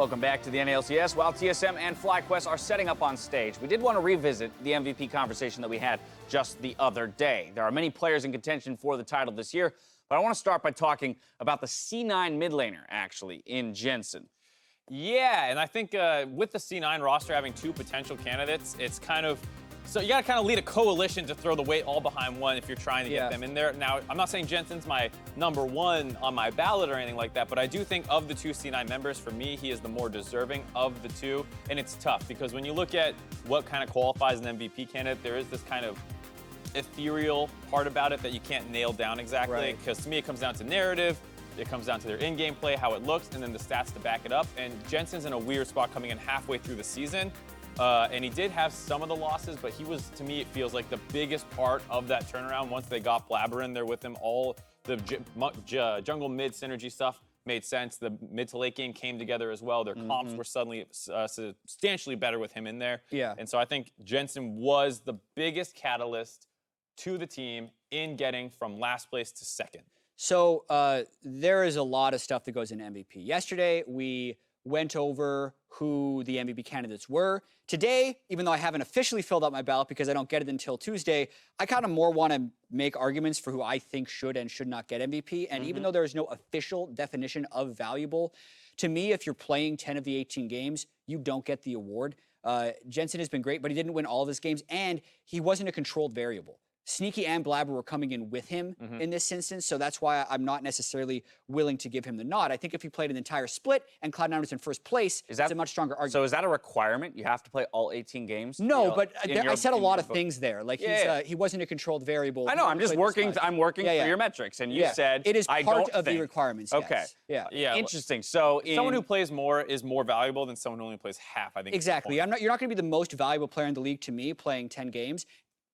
Welcome back to the NALCS. While TSM and FlyQuest are setting up on stage, we did want to revisit the MVP conversation that we had just the other day. There are many players in contention for the title this year, but I want to start by talking about the C9 mid laner, actually, in Jensen. Yeah, and I think with the C9 roster having two potential candidates, it's kind of, so you got to kind of lead a coalition to throw the weight all behind one if you're trying to get them in there. Now, I'm not saying Jensen's my #1 on my ballot or anything like that, but I do think of the two C9 members, for me, he is the more deserving of the two. And it's tough because when you look at what kind of qualifies an MVP candidate, there is this kind of ethereal part about it that you can't nail down exactly. Because to me, it comes down to narrative. It comes down to their in-game play, how it looks, and then the stats to back it up. And Jensen's in a weird spot coming in halfway through the season. And he did have some of the losses, but he was, to me, it feels like the biggest part of that turnaround once they got Blabber in there with him. All the jungle mid synergy stuff made sense. The mid to late game came together as well. Their comps were suddenly substantially better with him in there. Yeah. And so I think Jensen was the biggest catalyst to the team in getting from last place to second. So there is a lot of stuff that goes into MVP. Yesterday, we went over who the MVP candidates were. Today, even though I haven't officially filled out my ballot because I don't get it until Tuesday, I kind of more want to make arguments for who I think should and should not get MVP. And even though there is no official definition of valuable, to me, if you're playing 10 of the 18 games, you don't get the award. Jensen has been great, but he didn't win all of his games, and he wasn't a controlled variable. Sneaky and Blabber were coming in with him in this instance, so that's why I'm not necessarily willing to give him the nod. I think if he played an entire split and Cloud9 was in first place, it's a much stronger argument. So is that a requirement? You have to play all 18 games? No, but I said a lot of things there. Like he wasn't a controlled variable. I know. I'm just working. I'm working for your metrics, and you said it is I part don't of think. the requirements. Okay. Yes. Yeah. Interesting. So Someone who plays more is more valuable than someone who only plays half, I think. Exactly. You're not going to be the most valuable player in the league to me playing 10 games.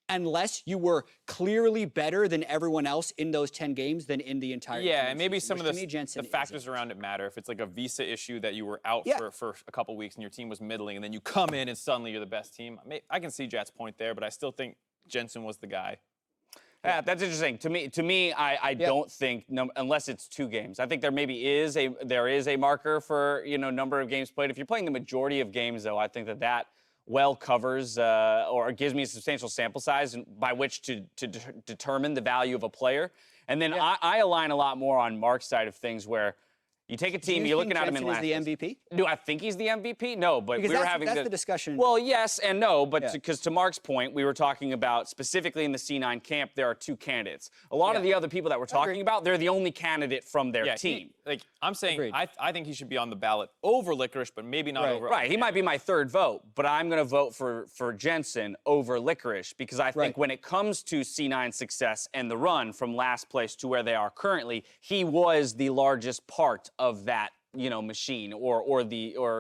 Unless you were clearly better than everyone else in those 10 games than in the entire Yeah, season, and maybe some of the factors isn't. around it matter. If it's like a visa issue that you were out for a couple weeks and your team was middling, and then you come in and suddenly you're the best team. I can see Jat's point there, but I still think Jensen was the guy. Yeah, that's interesting. To me, I don't think unless it's 2 games. I think there maybe is a marker for number of games played. If you're playing the majority of games, though, I think that well covers or gives me a substantial sample size by which to determine the value of a player. And then I align a lot more on Mark's side of things, where you take a team, you're looking at him in last. Is the MVP? Do I think he's the MVP? No, but because we were having that's the discussion. Well, yes and no, but because to Mark's point, we were talking about specifically in the C9 camp, there are 2 candidates. A lot of the other people that we're talking about, they're the only candidate from their team. I'm saying, I think he should be on the ballot over Licorice, but maybe not over. Right, he might be my 3rd vote, but I'm going to vote for Jensen over Licorice because I think when it comes to C9 success and the run from last place to where they are currently, he was the largest part of that machine or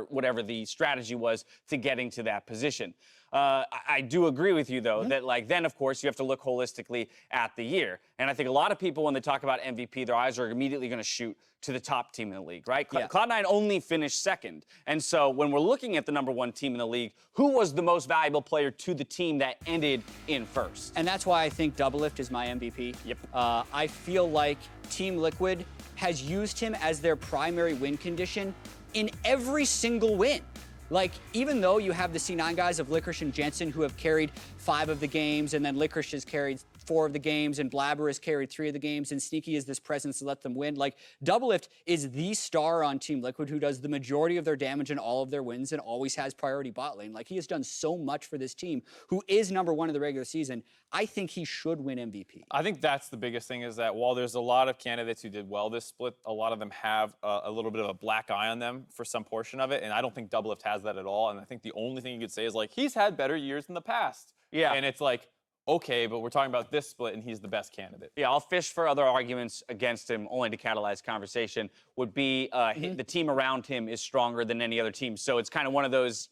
whatever the strategy was to getting to that position. I do agree with you, though, that then, of course, you have to look holistically at the year. And I think a lot of people, when they talk about MVP, their eyes are immediately going to shoot to the top team in the league, right? Cloud9 only finished 2nd. And so when we're looking at the #1 team in the league, who was the most valuable player to the team that ended in 1st? And that's why I think Doublelift is my MVP. Yep. I feel like Team Liquid has used him as their primary win condition in every single win. Like, even though you have the C9 guys of Licorice and Jensen who have carried 5 of the games, and then Licorice has carried 4 of the games, and Blabber has carried 3 of the games, and Sneaky is this presence to let them win. Like, Doublelift is the star on Team Liquid who does the majority of their damage in all of their wins and always has priority bot lane. Like, he has done so much for this team, who is #1 in the regular season. I think he should win MVP. I think that's the biggest thing, is that while there's a lot of candidates who did well this split, a lot of them have a little bit of a black eye on them for some portion of it, and I don't think Doublelift has that at all. And I think the only thing you could say is, like, he's had better years in the past. Yeah. And it's like, okay, but we're talking about this split, and he's the best candidate. Yeah, I'll fish for other arguments against him, only to catalyze conversation. Would be the team around him is stronger than any other team. So it's kind of one of those,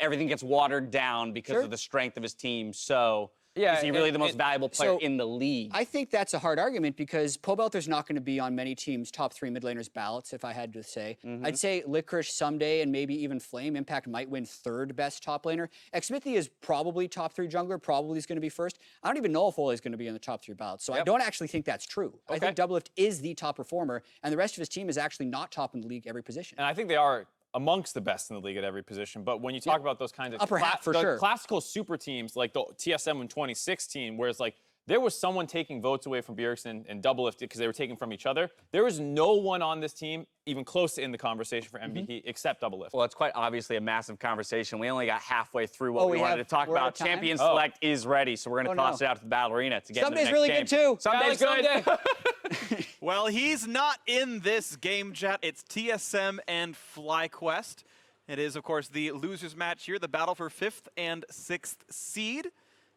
everything gets watered down because of the strength of his team. So Yeah, is he really the most valuable player in the league? I think that's a hard argument because Pobelter's not going to be on many teams' top 3 mid laners ballots, if I had to say. I'd say Licorice someday, and maybe even Flame. Impact might win 3rd best top laner. Xmithie is probably top 3 jungler, probably is going to be 1st. I don't even know if Ole is going to be in the top 3 ballots, so I don't actually think that's true. I think Doublelift is the top performer, and the rest of his team is actually not top in the league every position. And I think they are amongst the best in the league at every position. But when you talk about those kinds of Upper half for sure. classical super teams like the TSM in 2016, where it's like there was someone taking votes away from Bjergsen and Doublelift because they were taking from each other. There was no one on this team even close to in the conversation for MVP except Doublelift. Well, it's quite obviously a massive conversation. We only got halfway through what we wanted to talk we're out about. of time? Champion Select is ready, so we're going to toss no. it out to the Battle Arena to get Sunday's into the really next game. good too. Sunday's Alex, good. Well, he's not in this game, chat. It's TSM and FlyQuest. It is, of course, the losers match here, the battle for 5th and 6th seed.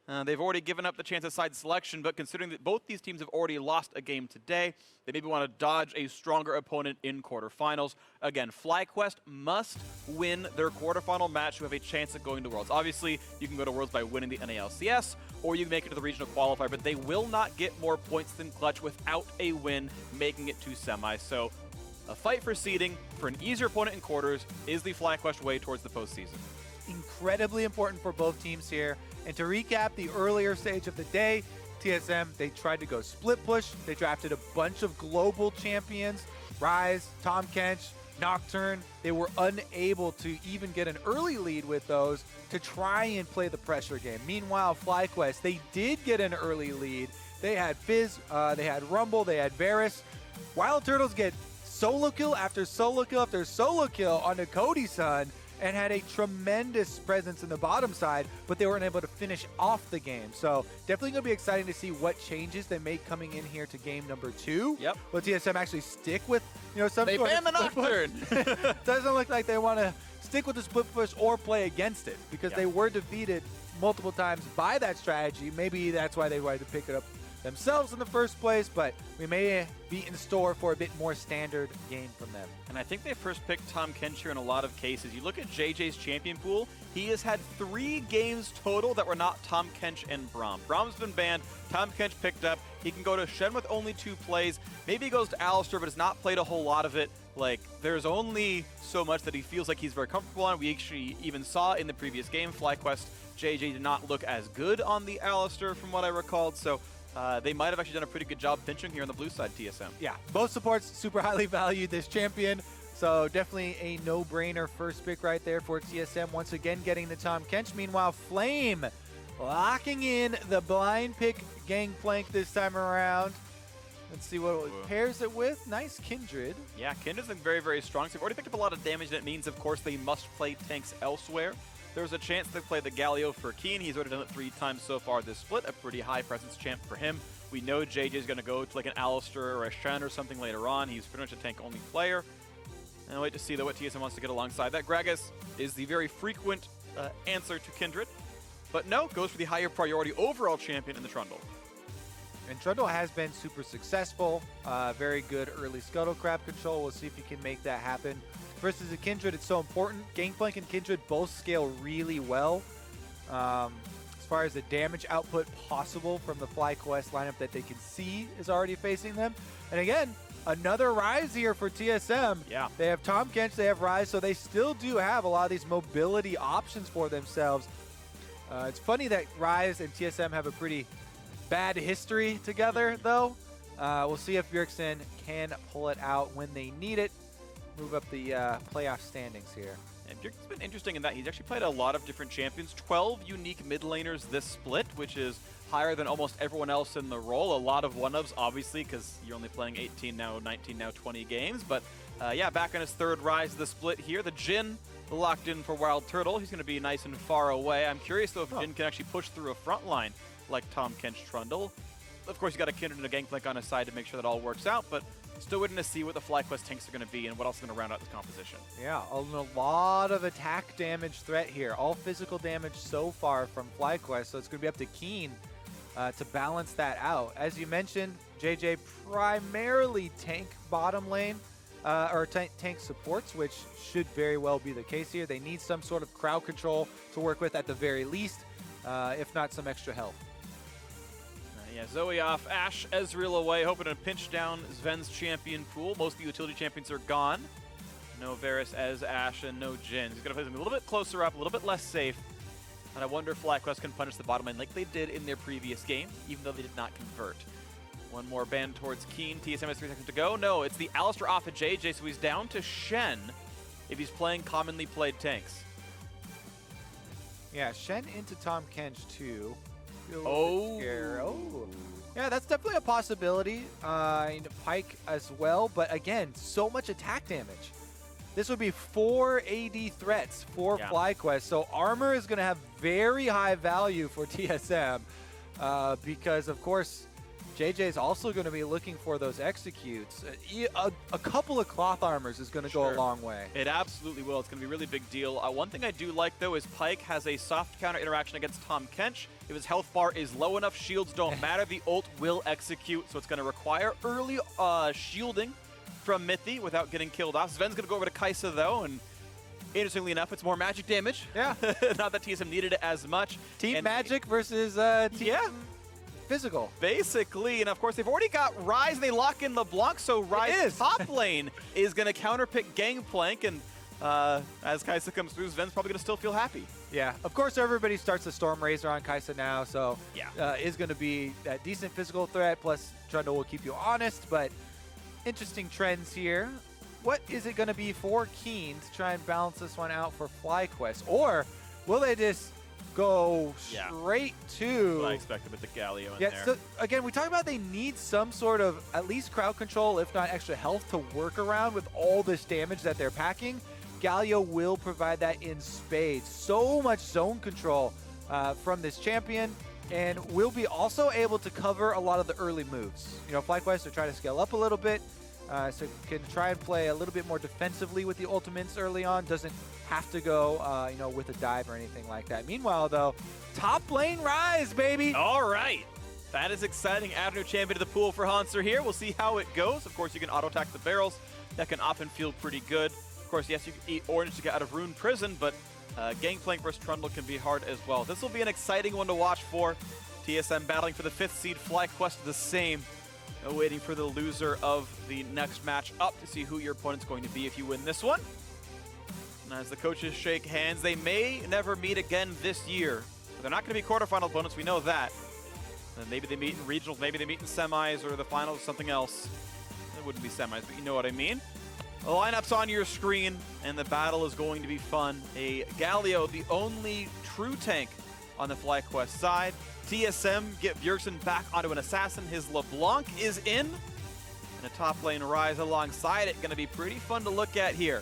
They've already given up the chance of side selection, but considering that both these teams have already lost a game today, they maybe want to dodge a stronger opponent in quarterfinals. Again, FlyQuest must win their quarterfinal match to have a chance at going to Worlds. Obviously, you can go to Worlds by winning the NALCS, or you can make it to the regional qualifier, but they will not get more points than Clutch without a win, making it to semis. So a fight for seeding for an easier opponent in quarters is the FlyQuest way towards the postseason. Incredibly important for both teams here. And to recap the earlier stage of the day, TSM, they tried to go split push. They drafted a bunch of global champions, Rise, Tahm Kench, Nocturne. They were unable to even get an early lead with those to try and play the pressure game. Meanwhile, FlyQuest, they did get an early lead. They had Fizz, they had Rumble, they had Varus. Wild Turtles get solo kill after solo kill after solo kill on the Cody-san, and had a tremendous presence in the bottom side, but they weren't able to finish off the game. So definitely going to be exciting to see what changes they make coming in here to game number 2. Yep. Will TSM actually stick with, some They sort ban of the split push? Nocturne. Doesn't look like they want to stick with the split push or play against it, because they were defeated multiple times by that strategy. Maybe that's why they wanted to pick it up themselves in the first place, but we may be in store for a bit more standard game from them. And I think they first picked Tahm Kench here in a lot of cases. You look at JJ's champion pool, he has had 3 games total that were not Tahm Kench and Braum. Braum's been banned, Tahm Kench picked up. He can go to Shen with only 2 plays. Maybe he goes to Alistar, but has not played a whole lot of it. Like, there's only so much that he feels like he's very comfortable on. We actually even saw in the previous game, FlyQuest, JJ did not look as good on the Alistar from what I recalled, so they might have actually done a pretty good job pinching here on the blue side, TSM. Yeah, both supports super highly valued this champion, so definitely a no-brainer first pick right there for TSM. Once again, getting the Tahm Kench. Meanwhile, Flame locking in the blind pick Gangplank this time around. Let's see what it pairs it with. Nice Kindred. Yeah, Kindred's been very, very strong. So they've already picked up a lot of damage, and it means, of course, they must play tanks elsewhere. There's a chance to play the Galio for Keen. He's already done it 3 times so far this split. A pretty high presence champ for him. We know JJ's going to go to like an Alistar or a Shen or something later on. He's pretty much a tank-only player. And I'll wait to see though what TSM wants to get alongside that. Gragas is the very frequent answer to Kindred. But no, goes for the higher priority overall champion in the Trundle. And Trundle has been super successful. Very good early Scuttle Crab control. We'll see if he can make that happen. Versus the Kindred, it's so important. Gangplank and Kindred both scale really well. As far as the damage output possible from the FlyQuest lineup that they can see is already facing them. And again, another Rise here for TSM. Yeah. They have Tahm Kench, they have Rise, so they still do have a lot of these mobility options for themselves. It's funny that Rise and TSM have a pretty bad history together, though. We'll see if Bjergsen can pull it out when they need it. Move up the playoff standings here. And Bjergsen's been interesting in that he's actually played a lot of different champions. 12 unique mid laners this split, which is higher than almost everyone else in the role. A lot of one-ofs, obviously, because you're only playing 18 now, 19 now, 20 games. But yeah, back on his 3rd Rise of the split here. The Jhin locked in for Wild Turtle. He's going to be nice and far away. I'm curious, though, if Jhin can actually push through a front line like Tahm Kench Trundle. Of course, you got a Kindred and a Gangplank on his side to make sure that all works out, but still waiting to see what the FlyQuest tanks are going to be and what else is going to round out this composition. Yeah, a lot of attack damage threat here. All physical damage so far from FlyQuest, so it's going to be up to Keen to balance that out. As you mentioned, JJ primarily tank bottom lane, or tank supports, which should very well be the case here. They need some sort of crowd control to work with at the very least, if not some extra health. Yeah, Zoe off, Ashe, Ezreal away, hoping to pinch down Sven's champion pool. Most of the utility champions are gone. No Varus as Ashe and no Jhin. He's going to play them a little bit closer up, a little bit less safe. And I wonder if FlyQuest can punish the bottom lane like they did in their previous game, even though they did not convert. One more ban towards Keen. TSM has 3 seconds to go. No, it's the Alistar off of JJ, so he's down to Shen. if he's playing commonly played tanks. Yeah, Shen into Tahm Kench too. Feel a little Oh. bit scared. Oh. Yeah, that's definitely a possibility. And Pyke as well, but again, so much attack damage. This would be 4 AD threats for Yeah. FlyQuest, so armor is going to have very high value for TSM because, of course, JJ is also going to be looking for those executes. A couple of cloth armors is going to go a Sure. long way. It absolutely will. It's going to be a really big deal. One thing I do like, though, is Pyke has a soft counter interaction against Tahm Kench. If his health bar is low enough, shields don't matter. The ult will execute, so it's going to require early shielding from Mithy without getting killed off. Sven's going to go over to Kai'Sa, though, and interestingly enough, it's more magic damage. Yeah. Not that TSM needed it as much. Team And Magic versus Team Yeah. Physical. Basically, and of course, they've already got Ryze, and they lock in LeBlanc, so Ryze top lane is going to counterpick Gangplank, and as Kai'Sa comes through, Sven's probably going to still feel happy. Yeah, of course everybody starts the Storm Razor on Kai'Sa now, so Yeah. is going to be that decent physical threat, plus Trundle will keep you honest, but interesting trends here. What is it going to be for Keen to try and balance this one out for FlyQuest? Or will they just go Yeah. straight to... What I expected with the Galio in Yeah, there. so again, we talked about they need some sort of at least crowd control, if not extra health, to work around with all this damage that they're packing. Galio will provide that in spades. So much zone control from this champion, and will be also able to cover a lot of the early moves. You know, FlyQuest are trying to scale up a little bit, so can try and play a little bit more defensively with the ultimates early on. Doesn't have to go, you know, with a dive or anything like that. Meanwhile, though, top lane Ryze, baby. All right. That is exciting. Add a new champion to the pool for Hanser here. We'll see how it goes. Of course, you can auto-attack the barrels. That can often feel pretty good. Of course, yes, you can eat orange to get out of Rune Prison, but Gangplank versus Trundle can be hard as well. This will be an exciting one to watch for. TSM battling for the 5th seed. FlyQuest the same. Waiting for the loser of the next match up to see who your opponent's going to be if you win this one. And as the coaches shake hands, they may never meet again this year. But they're not going to be quarterfinal opponents, we know that. And maybe they meet in regionals, maybe they meet in semis or the finals, something else. It wouldn't be semis, but you know what I mean. The lineup's on your screen, and the battle is going to be fun. A Galio, the only true tank on the FlyQuest side. TSM get Bjergsen back onto an assassin. His LeBlanc is in. And a top lane Ryze alongside it. Going to be pretty fun to look at here.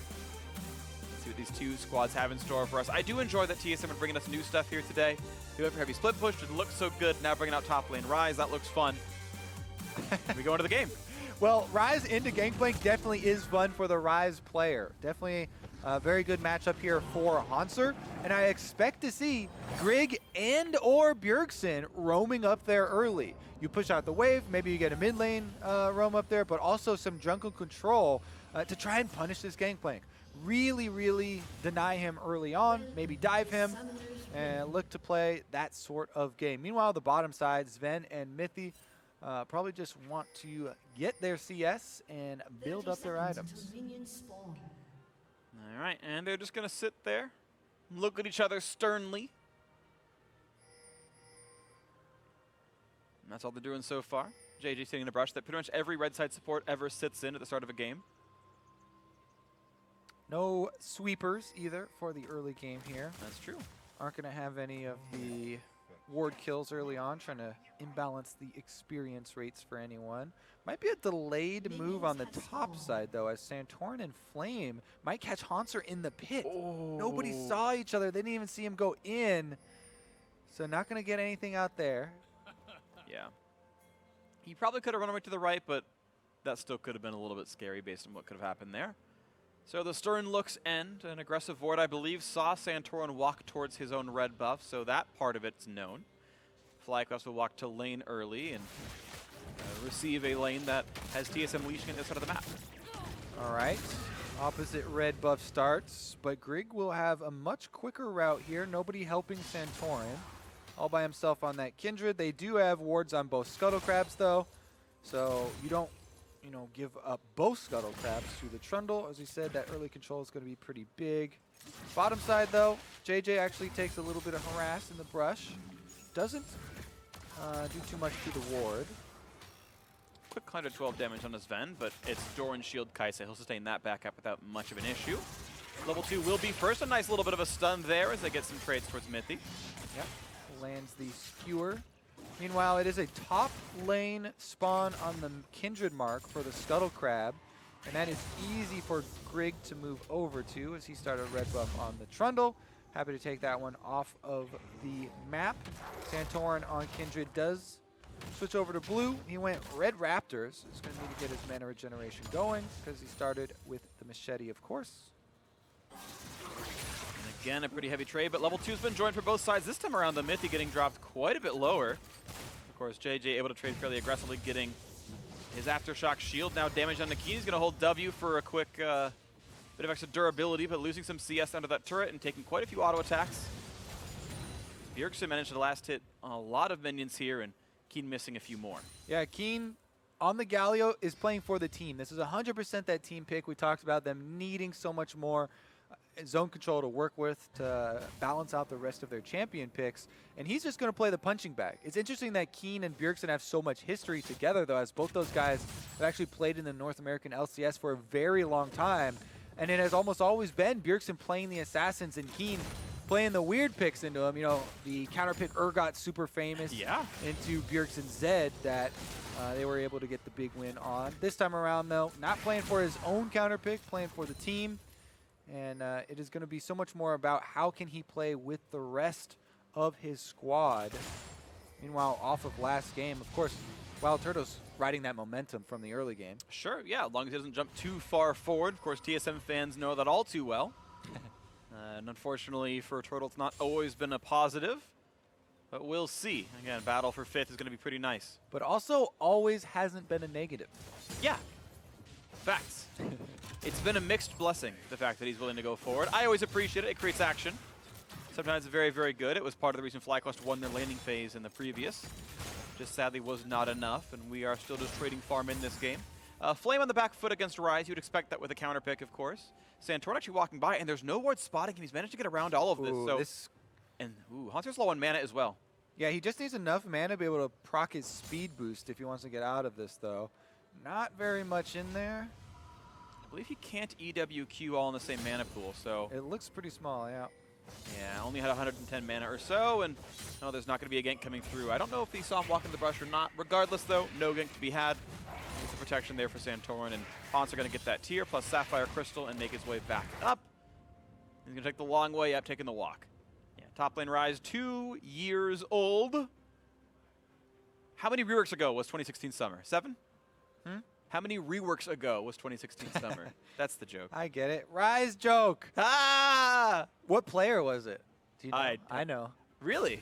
Let's see what these two squads have in store for us. I do enjoy that TSM are bringing us new stuff here today. They went for heavy split push. It looks so good. Now bringing out top lane Ryze. That looks fun. We go into the game. Well, Ryze into Gangplank definitely is fun for the Ryze player. Definitely a very good matchup here for Hanser. And I expect to see Grig and or Bjergsen roaming up there early. You push out the wave, maybe you get a mid lane roam up there, but also some jungle control to try and punish this Gangplank. Really, really deny him early on, maybe dive him, and look to play that sort of game. Meanwhile, the bottom side, Sven and Mithy probably just want to get their CS and build up their items. All right, and they're just going to sit there, look at each other sternly. And that's all they're doing so far. JJ sitting in a brush that pretty much every red side support ever sits in at the start of a game. No sweepers either for the early game here. That's true. Aren't going to have any of the ward kills early on, trying to imbalance the experience rates for anyone. Might be a delayed move on the top side, though, as Santorin and Flame might catch Hanser in the pit. Nobody saw each other. They didn't even see him go in. So not going to get anything out there. Yeah. He probably could have run away to the right, but that still could have been a little bit scary based on what could have happened there. So the Stern looks end. An aggressive ward, I believe, saw Santorin walk towards his own red buff, so that part of it's known. FlyQuest will walk to lane early and receive a lane that has TSM leashing at this side of the map. All right. Opposite red buff starts, but Grig will have a much quicker route here. Nobody helping Santorin. All by himself on that Kindred. They do have wards on both Scuttle Crabs, though, so you don't, you know, give up both Scuttle Crabs to the Trundle. As we said, that early control is going to be pretty big. Bottom side, though, JJ actually takes a little bit of harass in the brush. Doesn't do too much to the ward. Quick 112 damage on his Sven, but it's Doran Shield Kai'Sa. He'll sustain that back up without much of an issue. Level 2 will be first. A nice little bit of a stun there as they get some trades towards Mithy. Yep, lands the skewer. Meanwhile, it is a top lane spawn on the Kindred mark for the Scuttle Crab, and that is easy for Grig to move over to as he started red buff on the Trundle. Happy to take that one off of the map. Santorin on Kindred does switch over to blue. He went red Raptors. He's going to need to get his mana regeneration going because he started with the machete, of course. And again, a pretty heavy trade, but level 2's been joined for both sides. This time around, the Mithy getting dropped quite a bit lower. Of course, JJ able to trade fairly aggressively, getting his Aftershock shield now damaged on Nikki. He's going to hold W for a quick bit of extra durability, but losing some CS under that turret and taking quite a few auto attacks. Bjergsen managed to last hit a lot of minions here, and Keen missing a few more. Yeah, Keen on the Galio is playing for the team. This is 100% that team pick. We talked about them needing so much more zone control to work with to balance out the rest of their champion picks, and he's just going to play the punching bag. It's interesting that Keen and Bjergsen have so much history together, though, as both those guys have actually played in the North American LCS for a very long time, and it has almost always been Bjergsen playing the assassins and Keen playing the weird picks into him. You know, the counter pick Urgot super famous into Bjergsen Zed that they were able to get the big win on. This time around, though, not playing for his own counter pick, playing for the team. And it is going to be so much more about how can he play with the rest of his squad. Meanwhile, off of last game, of course, Wild Turtle's riding that momentum from the early game. Sure, yeah, as long as he doesn't jump too far forward. Of course, TSM fans know that all too well. And unfortunately for Turtle, it's not always been a positive. But we'll see. Again, battle for 5th is going to be pretty nice. But also always hasn't been a negative. Yeah, facts. It's been a mixed blessing, the fact that he's willing to go forward. I always appreciate it. It creates action. Sometimes very, very good. It was part of the reason FlyQuest won their laning phase in the previous. Just sadly was not enough, and we are still just trading farm in this game. Flame on the back foot against Rise. You'd expect that with a counter pick, of course. Santorin actually walking by, and there's no ward spotting, and he's managed to get around all of this. Haunter's low on mana as well. Yeah, he just needs enough mana to be able to proc his speed boost if he wants to get out of this, though. Not very much in there. I believe he can't EWQ all in the same mana pool, so... It looks pretty small, yeah. Yeah, only had 110 mana or so, and no, there's not going to be a gank coming through. I don't know if he saw him walk in the brush or not. Regardless, though, no gank to be had. There's the protection there for Santorin, and Haunts are going to get that tier, plus Sapphire Crystal, and make his way back up. He's going to take the long way up, taking the walk. Yeah, top lane Rise, 2 years old. How many reworks ago was 2016 Summer? 7? How many reworks ago was 2016 Summer? That's the joke. I get it. Rise joke. Ah! What player was it? Do you know? I know. Really?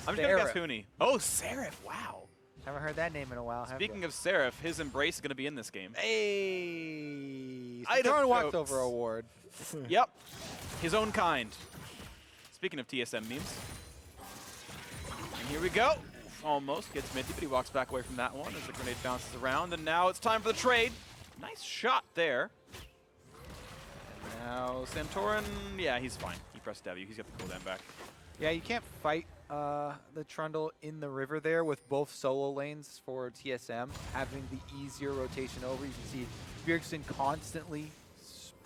I'm just going to guess Huni. Oh, Seraph. Wow. Haven't heard that name in a while. Speaking of Seraph, his Embrace is going to be in this game. Hey! Item walked jokes. over award. Yep. His own kind. Speaking of TSM memes. And here we go. Almost gets Mithy, but he walks back away from that one as the grenade bounces around. And now it's time for the trade. Nice shot there. And now Santorin, yeah, he's fine. He pressed W. He's got the cooldown back. Yeah, you can't fight the Trundle in the river there with both solo lanes for TSM having the easier rotation over. You can see Bjergsen constantly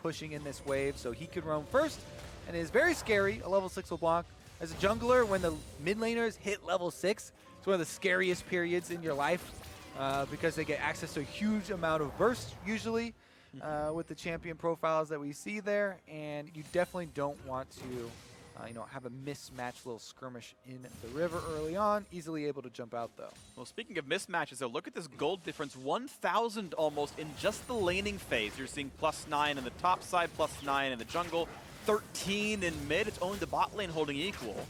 pushing in this wave, so he could roam first, and it is very scary, a level 6 LeBlanc. As a jungler, when the mid laners hit level 6, it's one of the scariest periods in your life because they get access to a huge amount of burst, usually, with the champion profiles that we see there, and you definitely don't want to have a mismatched little skirmish in the river early on. Easily able to jump out, though. Well, speaking of mismatches, though, look at this gold difference. 1,000 almost in just the laning phase. You're seeing +9 in the top side, +9 in the jungle, 13 in mid. It's only the bot lane holding equal.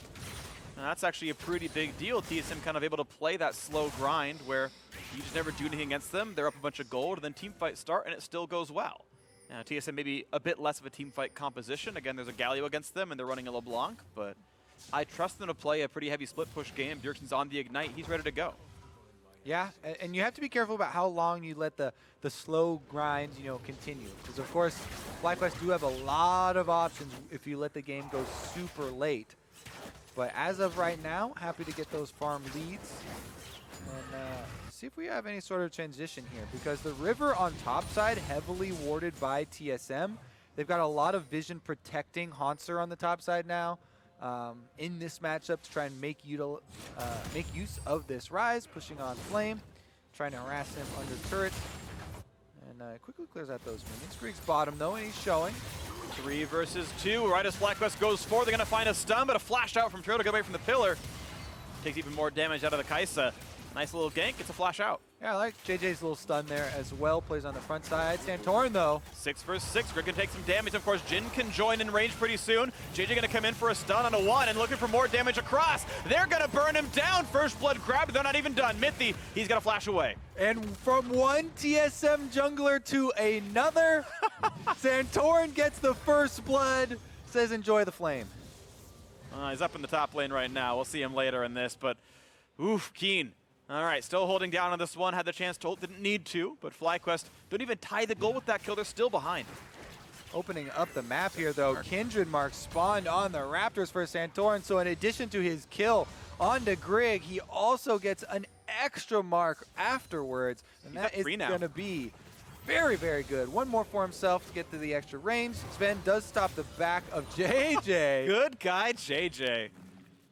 And that's actually a pretty big deal. TSM kind of able to play that slow grind where you just never do anything against them. They're up a bunch of gold, and then team fights start, and it still goes well. Now, TSM maybe a bit less of a team fight composition. Again, there's a Galio against them, and they're running a LeBlanc, but I trust them to play a pretty heavy split push game. Bjergsen's on the Ignite. He's ready to go. Yeah, and you have to be careful about how long you let the slow grind, continue. Because, of course, FlyQuest do have a lot of options if you let the game go super late. But as of right now, happy to get those farm leads. And see if we have any sort of transition here. Because the river on top side, heavily warded by TSM. They've got a lot of vision protecting Hauntzer on the top side now in this matchup to try and make use of this Ryze, pushing on Flame, trying to harass him under turret. And quickly clears out those minions. Grig's bottom though, and he's showing. 3 versus 2. Right as FlyQuest goes forward, they're going to find a stun, but a flash out from Turtle to get away from the pillar. Takes even more damage out of the Kai'Sa. Nice little gank, gets a flash out. Yeah, I like JJ's little stun there as well. Plays on the front side. Santorin though. 6 versus 6. Grig can take some damage. Of course, Jin can join in range pretty soon. JJ going to come in for a stun on a 1 and looking for more damage across. They're going to burn him down. First blood grab. They're not even done. Mithy, he's going to flash away. And from one TSM jungler to another, Santorin gets the first blood. Says enjoy the flame. He's up in the top lane right now. We'll see him later in this, but oof, Keen. All right, still holding down on this one. Had the chance to hold, didn't need to, but FlyQuest don't even tie the goal with that kill. They're still behind. Opening up the map here, though, Kindred Mark spawned on the Raptors for Santorin, so in addition to his kill onto Grig, he also gets an extra mark afterwards, and that is going to be very, very good. One more for himself to get to the extra range. Sven does stop the back of JJ. Good guy, JJ.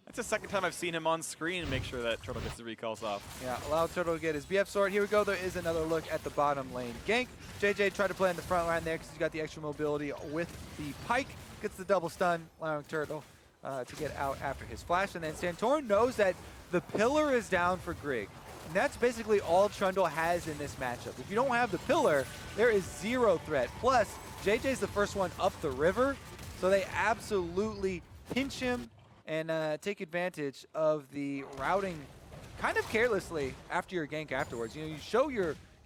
That's the second time I've seen him on screen and make sure that Turtle gets the recalls off. Yeah, allow Turtle to get his BF sword. Here we go. There is another look at the bottom lane gank. JJ tried to play in the front line there because he's got the extra mobility with the pike. Gets the double stun, allowing Turtle to get out after his flash. And then Santorin knows that the pillar is down for Grig. And that's basically all Trundle has in this matchup. If you don't have the pillar, there is zero threat. Plus, JJ's the first one up the river, so they absolutely pinch him and take advantage of the routing kind of carelessly after your gank afterwards. You know, you show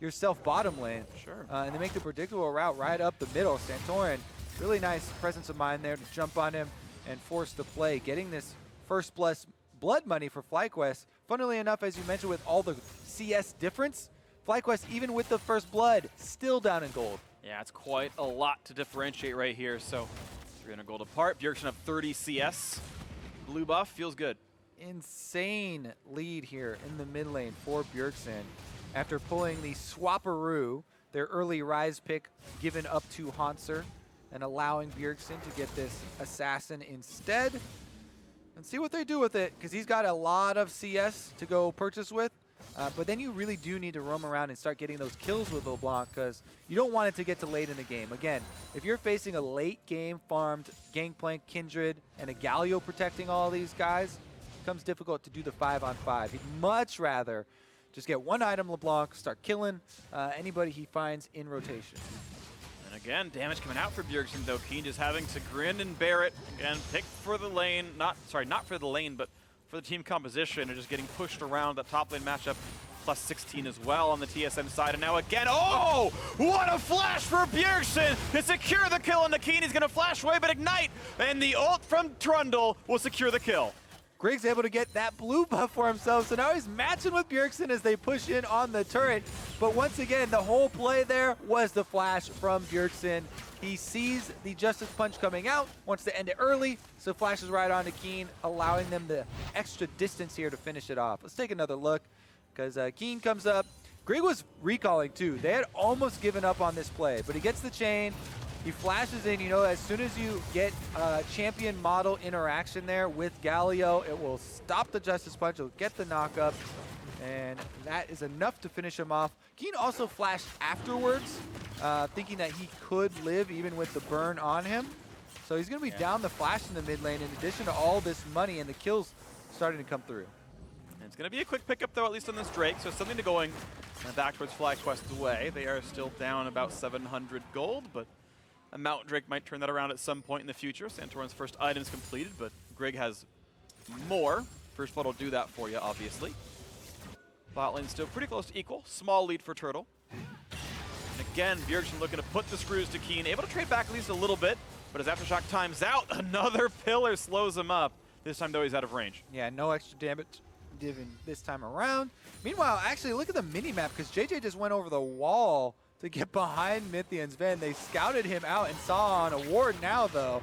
yourself bottom lane, sure, and they make the predictable route right up the middle. Santorin, really nice presence of mind there to jump on him and force the play, getting this first blood money for FlyQuest. Funnily enough, as you mentioned, with all the CS difference, FlyQuest, even with the first blood, still down in gold. Yeah, it's quite a lot to differentiate right here. So 300 gold apart. Bjergsen up 30 CS. Blue buff feels good. Insane lead here in the mid lane for Bjergsen after pulling the Swapperoo, their early Ryze pick, given up to Hauntzer, and allowing Bjergsen to get this assassin instead. And see what they do with it, because he's got a lot of CS to go purchase with. But then you really do need to roam around and start getting those kills with LeBlanc, because you don't want it to get to late in the game. Again, if you're facing a late game farmed Gangplank, Kindred, and a Galio protecting all these guys, it becomes difficult to do the 5-on-5. He'd much rather just get one item LeBlanc, start killing anybody he finds in rotation. And again, damage coming out for Bjergsen, though. Keen just having to grin and bear it and pick for the lane. Not for the lane, but for the team composition, and just getting pushed around that top lane matchup. Plus 16 as well on the TSM side. And now again, oh! What a flash for Bjergsen to secure the kill on the Keen. He's going to flash away, but ignite. And the ult from Trundle will secure the kill. Grig's able to get that blue buff for himself, so now he's matching with Bjergsen as they push in on the turret. But once again, the whole play there was the flash from Bjergsen. He sees the Justice Punch coming out, wants to end it early, so flashes right onto Keen, allowing them the extra distance here to finish it off. Let's take another look, because Keen comes up. Grig was recalling too. They had almost given up on this play, but he gets the chain. He flashes in. You know, as soon as you get champion model interaction there with Galio, it will stop the Justice Punch. It'll get the knockup, and that is enough to finish him off. Keen also flashed afterwards, thinking that he could live even with the burn on him. So he's going to be down the flash in the mid lane in addition to all this money, and the kills starting to come through. And it's going to be a quick pickup, though, at least on this Drake. So something to going back towards FlyQuest's way. They are still down about 700 gold, but a Mountain Drake might turn that around at some point in the future. Santorin's first item's completed, but Grig has more. First blood will do that for you, obviously. Bot lane still pretty close to equal. Small lead for Turtle. And again, Bjergsen looking to put the screws to Keen. Able to trade back at least a little bit, but as Aftershock times out, another pillar slows him up. This time, though, he's out of range. Yeah, no extra damage given this time around. Meanwhile, actually, look at the mini-map, because JJ just went over the wall to get behind Mithy and Sven. They scouted him out and saw on a ward now, though,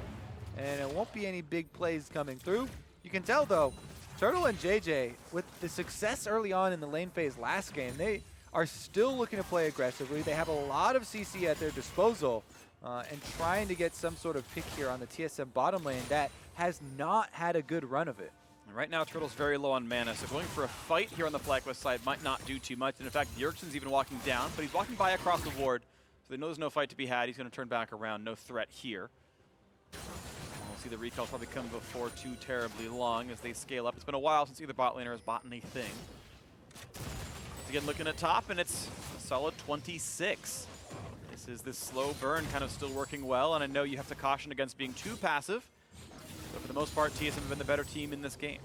and it won't be any big plays coming through. You can tell, though, Turtle and JJ, with the success early on in the lane phase last game, they are still looking to play aggressively. They have a lot of CC at their disposal and trying to get some sort of pick here on the TSM bottom lane that has not had a good run of it. And right now, Turtle's very low on mana, so going for a fight here on the FlyQuest side might not do too much. And in fact, Bjergsen's even walking down, but he's walking by across the ward, so they know there's no fight to be had. He's going to turn back around, no threat here. We'll see the recalls probably come before too terribly long as they scale up. It's been a while since either bot laner has bought anything. Again, looking at top, and it's a solid 26. This is this slow burn kind of still working well, and I know you have to caution against being too passive. But for the most part, TSM have been the better team in this game.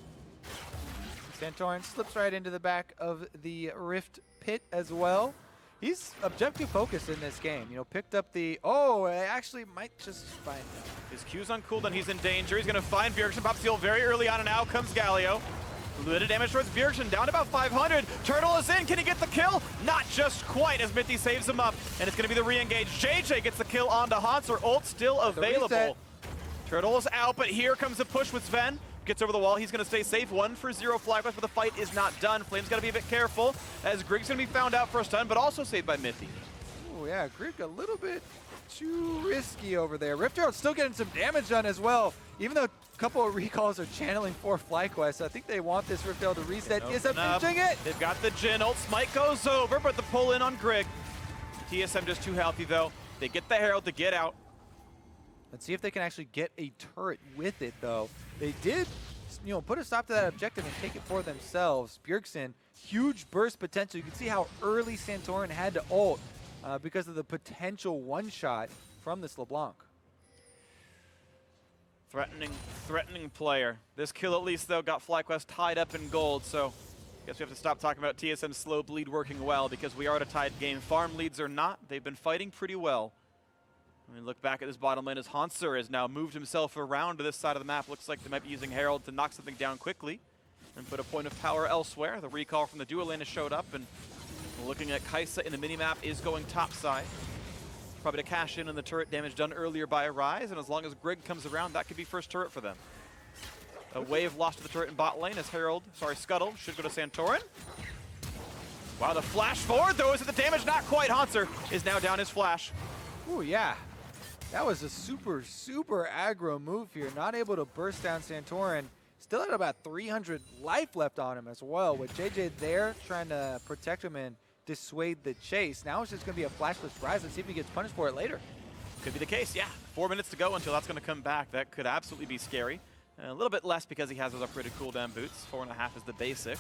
Santorin slips right into the back of the Rift pit as well. He's objective focused in this game. You know, picked up the, I actually might just find him. His Q's on cooldown, he's in danger. He's going to find Bjergsen, pops the ult very early on, and now comes Galio. A little bit of damage towards Bjergsen, down to about 500. Turtle is in, can he get the kill? Not just quite, as Mithy saves him up, and it's going to be the re-engage. JJ gets the kill onto Hauntzer, ult still available. Turtle is out, but here comes the push with Sven. Gets over the wall, he's going to stay safe. 1-0 FlyQuest, but the fight is not done. Flame's got to be a bit careful, as Grig's going to be found out for a stun, but also saved by Mithy. Oh yeah, Grig a little bit too risky over there. Rift Herald's still getting some damage done as well. Even though a couple of recalls are channeling for FlyQuest, I think they want this Rift Herald to reset. TSM finishing it! They've got the Jhin ult. Smite goes over, but the pull in on Grig. TSM just too healthy though. They get the Herald to get out. Let's see if they can actually get a turret with it, though. They did, you know, put a stop to that objective and take it for themselves. Bjergsen, huge burst potential. You can see how early Santorin had to ult because of the potential one-shot from this LeBlanc. Threatening player. This kill at least, though, got FlyQuest tied up in gold, so I guess we have to stop talking about TSM's slow bleed working well because we are at a tied game. Farm leads or not, they've been fighting pretty well. When we look back at this bottom lane as Hauntzer has now moved himself around to this side of the map. Looks like they might be using Herald to knock something down quickly and put a point of power elsewhere. The recall from the duo lane has showed up, and looking at Kai'Sa in the minimap is going topside. Probably to cash in on the turret damage done earlier by Arise, and as long as Grig comes around, that could be first turret for them. A wave lost to the turret in bot lane as Scuttle should go to Santorin. Wow, the flash forward though, is it the damage? Not quite. Hauntzer is now down his flash. Oh yeah. That was a super aggro move here. Not able to burst down Santorin. Still had about 300 life left on him as well, with JJ there trying to protect him and dissuade the chase. Now it's just going to be a flashless Rise. Let's see if he gets punished for it later. Could be the case, yeah. 4 minutes to go until that's going to come back. That could absolutely be scary. A little bit less because he has those upgraded cooldown boots. 4.5 is the basic.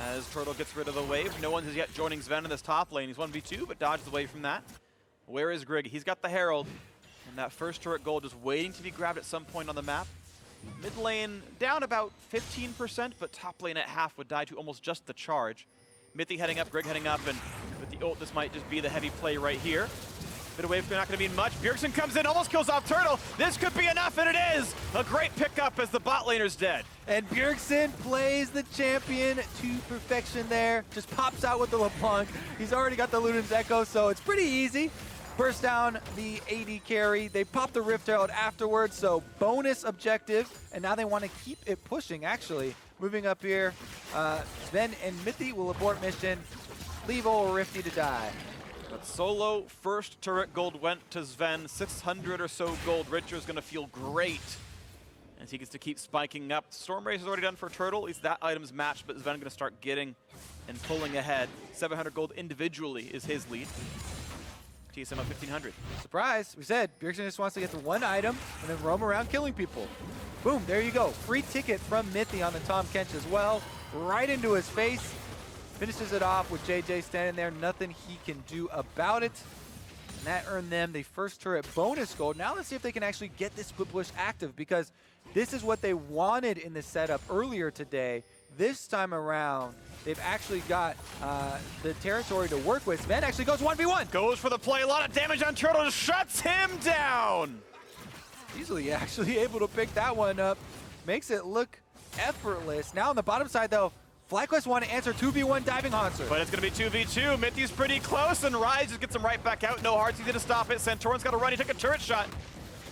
As Turtle gets rid of the wave, no one is yet joining Sven in this top lane. He's 1v2, but dodges away from that. Where is Grig? He's got the Herald. And that first turret gold just waiting to be grabbed at some point on the map. Mid lane down about 15%, but top lane at half would die to almost just the charge. Mithy heading up, Grig heading up, and with the ult, this might just be the heavy play right here. Bit of wave, not going to mean much. Bjergsen comes in, almost kills off Turtle. This could be enough, and it is! A great pickup as the bot laner's dead. And Bjergsen plays the champion to perfection there. Just pops out with the LeBlanc. He's already got the Luden's Echo, so it's pretty easy. Burst down the AD carry. They pop the Rift Herald afterwards, so bonus objective. And now they want to keep it pushing, actually. Moving up here, Sven and Mithy will abort mission. Leave old Rifty to die. But solo first turret gold went to Sven. 600 or so gold. Richard's going to feel great as he gets to keep spiking up. Stormraze is already done for Turtle. At least that item's matched, but Sven going to start getting and pulling ahead. 700 gold individually is his lead. TSM up 1,500. Surprise, we said Bjergsen just wants to get the one item and then roam around killing people. Boom, there you go. Free ticket from Mithy on the Tahm Kench as well. Right into his face. Finishes it off with JJ standing there. Nothing he can do about it. And that earned them the first turret bonus gold. Now let's see if they can actually get this split push active, because this is what they wanted in the setup earlier today. This time around, they've actually got the territory to work with. Sven actually goes 1v1. Goes for the play. A lot of damage on Turtle. Just shuts him down. Easily actually able to pick that one up. Makes it look effortless. Now on the bottom side, though, FlyQuest want to answer 2v1 diving Hauntzer. But it's going to be 2v2. Mithy's pretty close, and Rise just gets him right back out. No hearts easy to stop it. Santorin's got to run. He took a turret shot.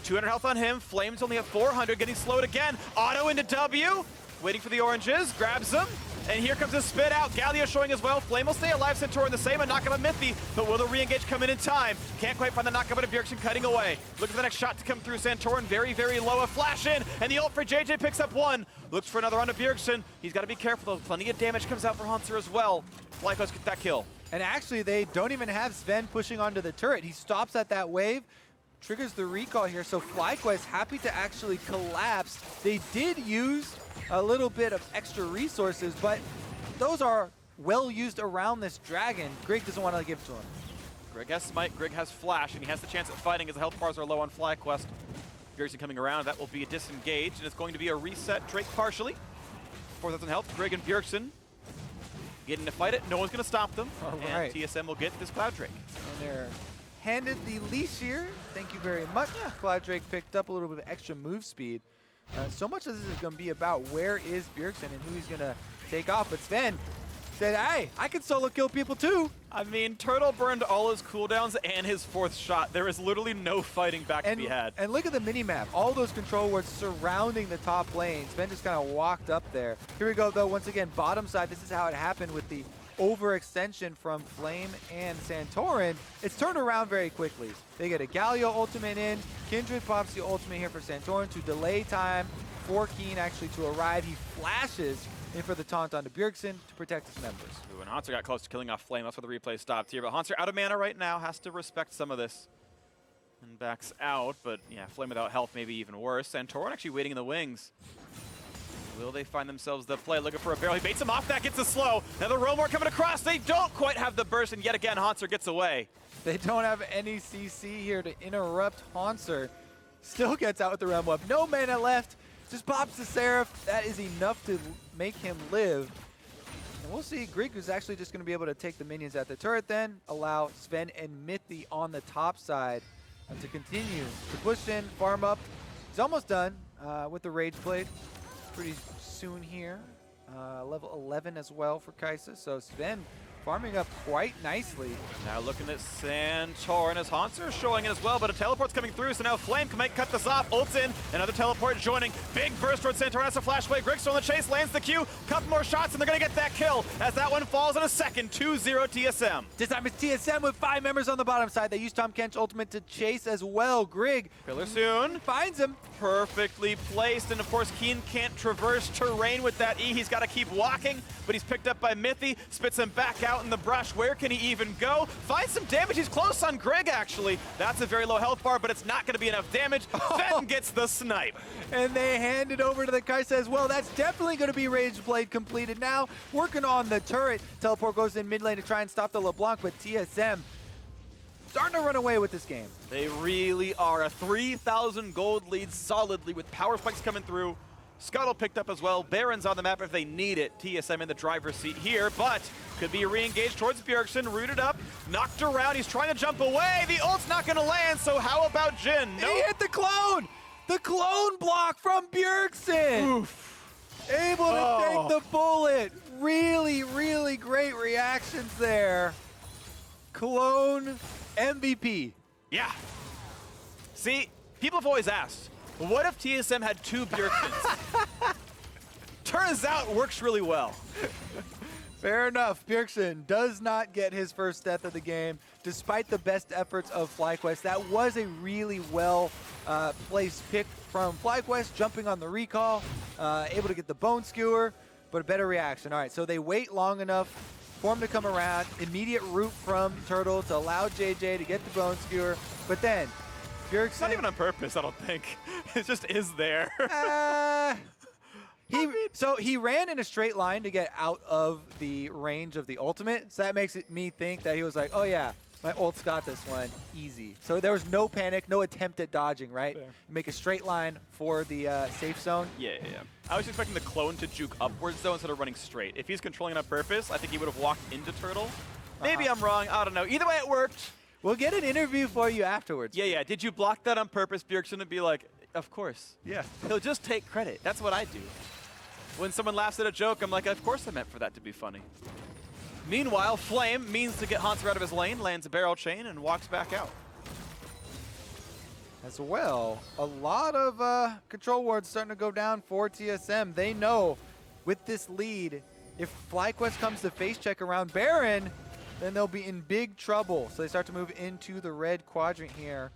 200 health on him. Flames only at 400, getting slowed again. Auto into W. Waiting for the oranges. Grabs them. And here comes a spit out. Galio showing as well. Flame will stay alive. Santorin the same. A knockup of Mithy, but will the re-engage come in time? Can't quite find the knockup of Bjergsen cutting away. Looking for the next shot to come through. Santorin very, very low. A flash in, and the ult for JJ picks up one. Looks for another on to Bjergsen. He's got to be careful though. Plenty of damage comes out for Hauntzer as well. Lycos get that kill. And actually, they don't even have Sven pushing onto the turret. He stops at that wave, triggers the recall here. So FlyQuest happy to actually collapse. They did use a little bit of extra resources, but those are well used around this dragon. Greg doesn't want to give it to him. Greg has Smite, Greg has Flash, and he has the chance at fighting as the health bars are low on FlyQuest. Bjergsen coming around, that will be a disengage, and it's going to be a reset. Drake partially. 4,000 health, Greg and Bjergsen getting to fight it. No one's going to stop them. All and right. TSM will get this Cloud Drake. And they're handed the leash here. Thank you very much. Cloud Drake picked up a little bit of extra move speed. So much of this is going to be about where is Bjergsen and who he's going to take off. But Sven said, hey, I can solo kill people too. I mean, Turtle burned all his cooldowns and his 4th shot. There is literally no fighting back to be had. And look at the mini-map. All those control wards surrounding the top lane. Sven just kind of walked up there. Here we go, though. Once again, bottom side. This is how it happened with the overextension from Flame and Santorin. It's turned around very quickly. They get a Galio ultimate in. Kindred pops the ultimate here for Santorin to delay time for Keen actually to arrive. He flashes in for the taunt onto Bjergsen to protect his members. Ooh, and Hauntzer got close to killing off Flame. That's where the replay stopped here. But Hauntzer out of mana right now, has to respect some of this. And backs out, but yeah, Flame without health maybe even worse. Santorin actually waiting in the wings. Will they find themselves the play? Looking for a barrel. He baits him off. That gets a slow. Now the Romor coming across. They don't quite have the burst, and yet again, Hauntzer gets away. They don't have any CC here to interrupt Hauntzer. Still gets out with the Realm Web. No mana left. Just pops the Seraph. That is enough to make him live. And we'll see. Greek is actually just going to be able to take the minions at the turret then, allow Sven and Mithy on the top side to continue to push in, farm up. He's almost done with the Rage Blade. Pretty soon here. Level 11 as well for Kai'Sa. So Sven farming up quite nicely. Now looking at Santorin as Hauntzer showing it as well, but a teleport's coming through, so now Flame might cut this off. Ult's in, another teleport joining. Big burst towards Santorin, has a flash away. Griggs on the chase, lands the Q. Couple more shots, and they're going to get that kill as that one falls in a second. 2-0 TSM. This time it's TSM with 5 members on the bottom side. They use Tahm Kench ultimate to chase as well. Grig Pillar soon. finds him. Perfectly placed, and of course Keen can't traverse terrain with that E. He's got to keep walking, but he's picked up by Mithy, spits him back out in the brush. Where can he even go? Finds some damage. He's close on Greg, actually. That's a very low health bar, but it's not going to be enough damage. Fenn gets the snipe. And they hand it over to the Kai'Sa as well. That's definitely going to be Rage Blade completed now. Working on the turret. Teleport goes in mid lane to try and stop the LeBlanc, but TSM starting to run away with this game. They really are. A 3,000 gold lead solidly with power spikes coming through. Scuttle picked up as well. Baron's on the map if they need it. TSM in the driver's seat here, but could be re-engaged towards Bjergsen. Rooted up, knocked around. He's trying to jump away. The ult's not going to land, so how about Jhin? He hit the clone! The clone block from Bjergsen! Oof. Able to take the bullet. Really, really great reactions there. Clone MVP. Yeah. See, people have always asked, what if TSM had 2 Bjergsens? Turns out it works really well. Fair enough. Bjergsen does not get his first death of the game, despite the best efforts of FlyQuest. That was a really well placed pick from FlyQuest, jumping on the recall, able to get the Bone Skewer, but a better reaction. All right, so they wait long enough for him to come around. Immediate root from Turtle to allow JJ to get the Bone Skewer, but then Bjergsen... Not even on purpose, I don't think. It just is there. So he ran in a straight line to get out of the range of the ultimate. So that makes me think that he was like, oh yeah, my ult's got this one, easy. So there was no panic, no attempt at dodging, right? Fair. Make a straight line for the safe zone. Yeah. I was expecting the clone to juke upwards though instead of running straight. If he's controlling it on purpose, I think he would have walked into Turtle. Maybe I'm wrong, I don't know. Either way it worked. We'll get an interview for you afterwards. Yeah. Did you block that on purpose? Bjergsen would be like, of course. Yeah. He'll just take credit. That's what I do. When someone laughs at a joke, I'm like, of course I meant for that to be funny. Meanwhile, Flame means to get Hauntzer out of his lane, lands a barrel chain, and walks back out. As well, a lot of control wards starting to go down for TSM. They know with this lead, If FlyQuest comes to face check around Baron, then they'll be in big trouble. So they start to move into the red quadrant here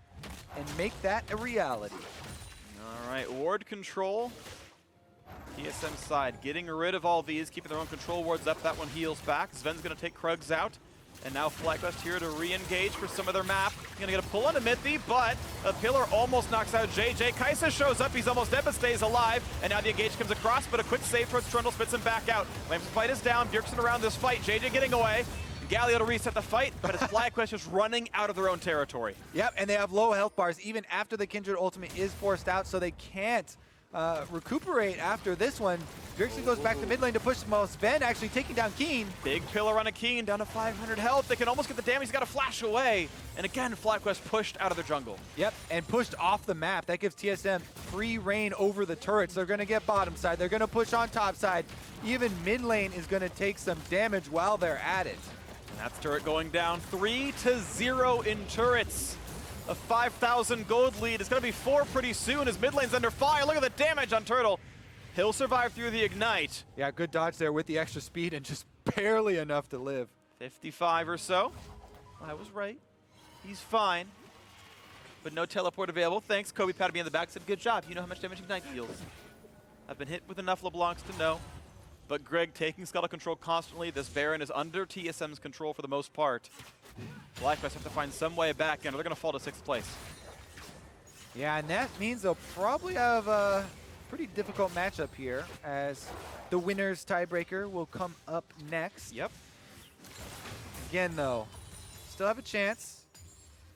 and make that a reality. All right, ward control. TSM side getting rid of all these, keeping their own control wards up. That one heals back. Sven's going to take Krugs out. And now FlyQuest here to re-engage for some of their map. Going to get a pull on Mithy, but a pillar almost knocks out JJ. Kaisa shows up. He's almost dead, but stays alive. And now the engage comes across, but a quick save towards Trundle spits him back out. Flames' fight is down. Bjergsen around this fight. JJ getting away. Galio to reset the fight, but it's FlyQuest just running out of their own territory. Yep, and they have low health bars even after the Kindred ultimate is forced out, so they can't recuperate after this one. Bjergsen goes back to mid lane to push Mo. Sven actually taking down Keen. Big pillar on a Keen, down to 500 health. They can almost get the damage. He's got to flash away. And again, FlyQuest pushed out of their jungle. Yep, and pushed off the map. That gives TSM free reign over the turrets. They're going to get bottom side. They're going to push on top side. Even mid lane is going to take some damage while they're at it. And that's turret going down 3-0 in turrets. A 5,000 gold lead. It's going to be 4 pretty soon as mid lane's under fire. Look at the damage on Turtle. He'll survive through the ignite. Yeah, good dodge there with the extra speed and just barely enough to live. 55 or so. I was right. He's fine. But no teleport available. Thanks. Kobe patted me in the back, said, good job. You know how much damage ignite deals. I've been hit with enough LeBlancs to know. But Greg taking Scuttle control constantly. This Baron is under TSM's control for the most part. FlyQuest have to find some way back in, or they're going to fall to 6th place. Yeah, and that means they'll probably have a pretty difficult matchup here as the winner's tiebreaker will come up next. Yep. Again, though, still have a chance.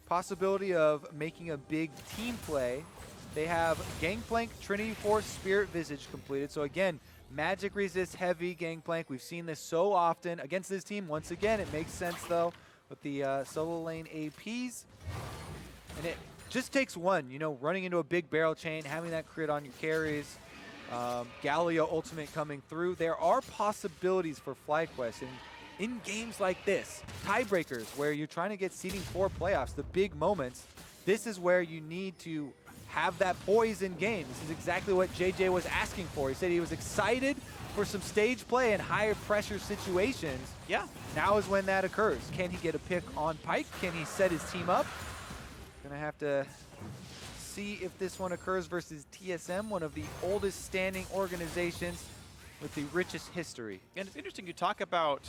Possibility of making a big team play. They have Gangplank, Trinity Force, Spirit Visage completed. So again, magic resist heavy Gangplank. We've seen this so often against this team. Once again, it makes sense though with the solo lane APs. And it just takes one, you know, running into a big barrel chain, having that crit on your carries. Galio ultimate coming through. There are possibilities for FlyQuest in games like this, tiebreakers where you're trying to get seeding for playoffs, the big moments. This is where you need to have that poise in game. This is exactly what JJ was asking for. He said he was excited for some stage play in higher pressure situations. Yeah. Now is when that occurs. Can he get a pick on Pyke? Can he set his team up? Gonna have to see if this one occurs versus TSM, one of the oldest standing organizations with the richest history. And it's interesting you talk about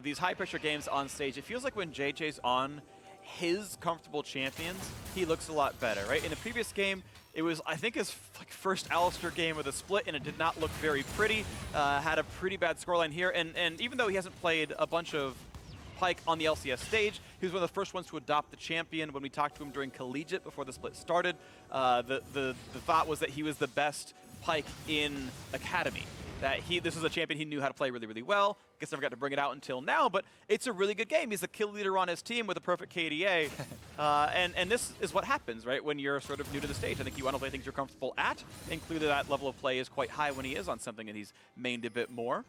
these high pressure games on stage. It feels like when JJ's on his comfortable champions, he looks a lot better, right? In the previous game, it was, I think, his first Alistar game with a split, and it did not look very pretty. Had a pretty bad scoreline here, and even though he hasn't played a bunch of Pyke on the LCS stage, he was one of the first ones to adopt the champion. When we talked to him during Collegiate before the split started, the thought was that he was the best Pyke in Academy. That this was a champion he knew how to play really, really well. Guess never got to bring it out until now, but it's a really good game. He's the kill leader on his team with a perfect KDA. And this is what happens, right, when you're sort of new to the stage. I think you want to play things you're comfortable at, and clearly that level of play is quite high when he is on something and he's mained a bit more.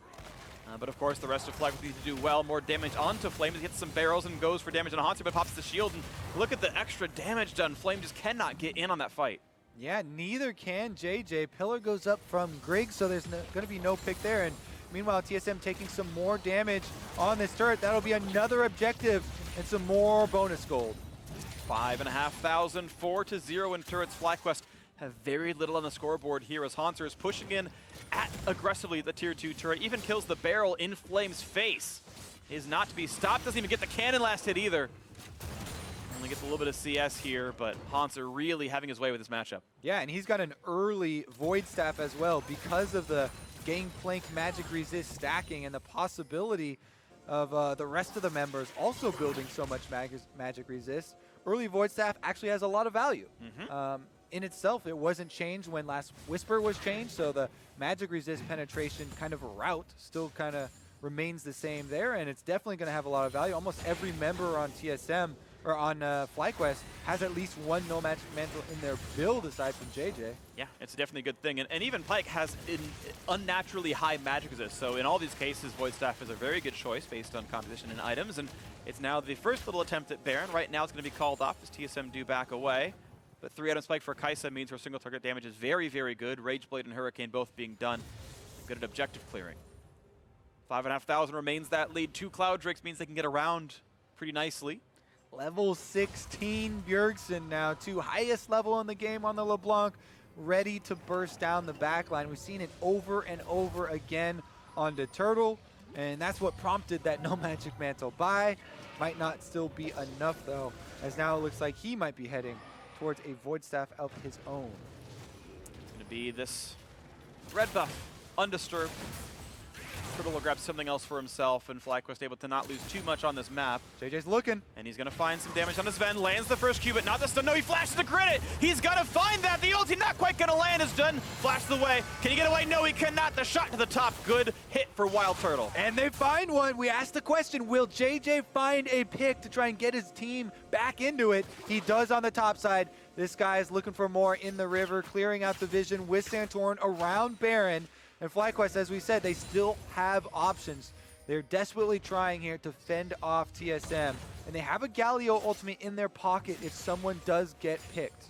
But of course, the rest of FlyQuest needs to do well. More damage onto Flame. He hits some barrels and goes for damage on Hanser, but pops the shield. And look at the extra damage done. Flame just cannot get in on that fight. Yeah, neither can JJ. Pillar goes up from Griggs, so there's going to be no pick there. And meanwhile, TSM taking some more damage on this turret. That'll be another objective and some more bonus gold. 5,500, 4-0 in turrets. FlyQuest have very little on the scoreboard here as Hanser is pushing in at aggressively the tier 2 turret. Even kills the barrel in Flame's face. Is not to be stopped. Doesn't even get the cannon last hit either. Only gets a little bit of CS here, but Hanser really having his way with this matchup. Yeah, and he's got an early Void Staff as well because of the Gangplank magic resist stacking and the possibility of the rest of the members also building so much magic resist. Early Void Staff actually has a lot of value. In itself, it wasn't changed when last Whisper was changed, so the magic resist penetration kind of route still kind of remains the same there, and it's definitely going to have a lot of value. Almost every member on TSM or on FlyQuest has at least one no magic mantle in their build aside from JJ. Yeah, it's definitely a good thing. And even Pyke has an unnaturally high magic resist. So in all these cases, Void Staff is a very good choice based on composition and items. And it's now the first little attempt at Baron. Right now it's going to be called off as TSM do back away. But 3-item spike for Kaisa means her single target damage is very, very good. Rageblade and Hurricane both being done. Good at objective clearing. 5,500 remains that lead. 2 Cloud Drakes means they can get around pretty nicely. Level 16 Bjergsen now, 2 highest level in the game on the LeBlanc, ready to burst down the backline. We've seen it over and over again on the Turtle, and that's what prompted that no Magic Mantle buy. Might not still be enough though, as now it looks like he might be heading towards a Void Staff of his own. It's going to be this red buff, undisturbed. Turtle will grab something else for himself, and FlyQuest able to not lose too much on this map. JJ's looking. And he's going to find some damage on his Ven. Lands the first Q, but not the stun. No, he flashes the credit. He's going to find that. The ulti not quite going to land. Is done. Flashes away. Can he get away? No, he cannot. The shot to the top. Good hit for Wild Turtle. And they find one. We asked the question, will JJ find a pick to try and get his team back into it? He does on the top side. This guy is looking for more in the river, clearing out the vision with Santorin around Baron. And FlyQuest, as we said, they still have options. They're desperately trying here to fend off TSM. And they have a Galio ultimate in their pocket if someone does get picked.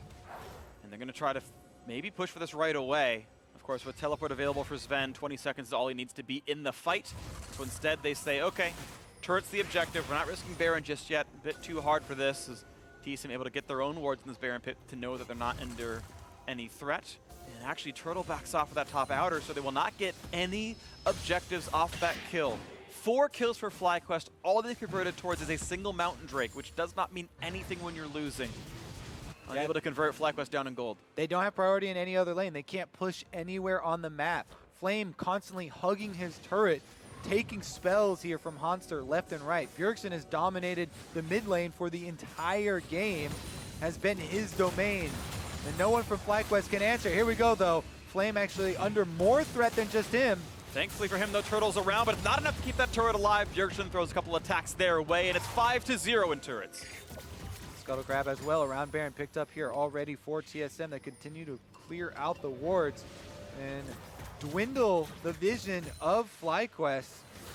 And they're going to try to maybe push for this right away. Of course, with teleport available for Sven, 20 seconds is all he needs to be in the fight. So instead, they say, okay, turret's the objective. We're not risking Baron just yet. A bit too hard for this. As TSM able to get their own wards in this Baron pit to know that they're not under any threat. And actually, Turtle backs off of that top outer, so they will not get any objectives off that kill. 4 kills for FlyQuest. All they converted towards is a single Mountain Drake, which does not mean anything when you're losing. Unable to convert FlyQuest down in gold. They don't have priority in any other lane. They can't push anywhere on the map. Flame constantly hugging his turret, taking spells here from Hanster left and right. Bjergsen has dominated the mid lane for the entire game, has been his domain. And no one from FlyQuest can answer. Here we go, though. Flame actually under more threat than just him. Thankfully for him, no Turtles around, but it's not enough to keep that turret alive. Bjergsen throws a couple attacks their way, and it's 5-0 in turrets. Scuttle grab as well around Baron picked up here already for TSM. They continue to clear out the wards and dwindle the vision of FlyQuest.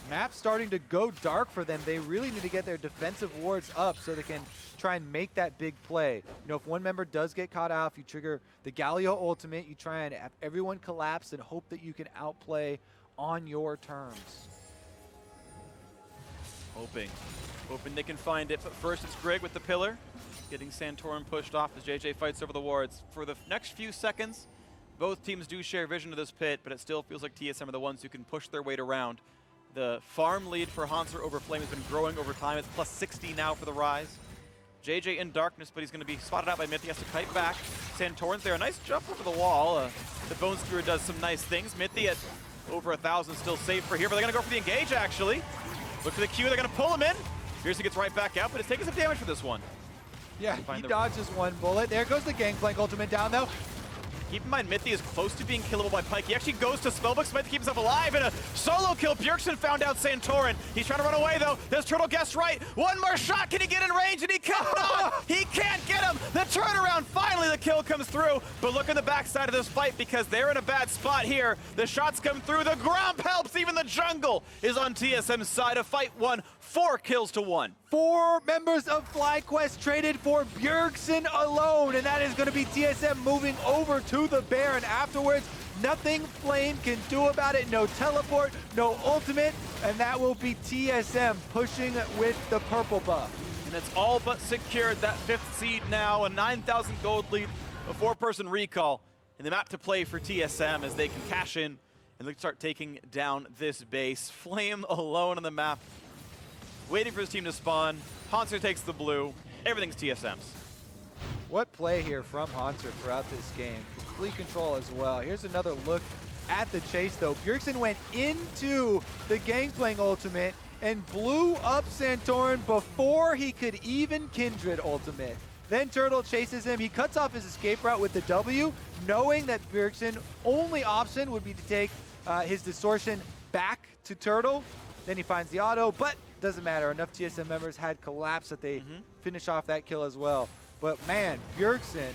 Map's starting to go dark for them. They really need to get their defensive wards up so they can try and make that big play. You know, if one member does get caught out, if you trigger the Galio ultimate, you try and have everyone collapse and hope that you can outplay on your terms. Hoping they can find it, but first it's Greg with the pillar, getting Santorin pushed off as JJ fights over the wards. For the next few seconds, both teams do share vision of this pit, but it still feels like TSM are the ones who can push their weight around. The farm lead for Hanser over Flame has been growing over time. It's plus 60 now for the Rise. JJ in darkness, but he's going to be spotted out by Mythy. He has to kite back. Santorin's there. A nice jump over the wall. The Bone Skewer does some nice things. Mythy at over 1,000 still safe for here, but they're going to go for the engage, actually. Look for the Q. They're going to pull him in. Fiercely gets right back out, but it's taking some damage for this one. Yeah, he dodges one bullet. There goes the Gangplank ultimate down, though. Keep in mind, Mythy is close to being killable by Pyke. He actually goes to Spellbook Smite to keep himself alive, and a solo kill. Bjergsen found out Santorin. He's trying to run away, though. This Turtle guessed right. One more shot. Can he get in range? And he cannot. He can't get him. The turnaround. Finally, the kill comes through. But look at the backside of this fight, because they're in a bad spot here. The shots come through. The Gromp helps. Even the jungle is on TSM's side. A fight won 4 kills to 1. 4 members of FlyQuest traded for Bjergsen alone, and that is going to be TSM moving over to the Baron afterwards. Nothing Flame can do about it. No teleport, no ultimate, and that will be TSM pushing with the purple buff. And it's all but secured. That 5th seed now, a 9,000 gold lead, a 4-person recall, and the map to play for TSM as they can cash in and look to start taking down this base. Flame alone on the map, waiting for his team to spawn. Hanser takes the blue. Everything's TSM's. What play here from Hanser throughout this game. Complete control as well. Here's another look at the chase, though. Bjergsen went into the Gangplank ultimate and blew up Santorin before he could even Kindred ultimate. Then Turtle chases him. He cuts off his escape route with the W, knowing that Bjergsen's only option would be to take his Distortion back to Turtle. Then he finds the auto, but doesn't matter. Enough TSM members had collapsed that they finish off that kill as well. But man, Bjergsen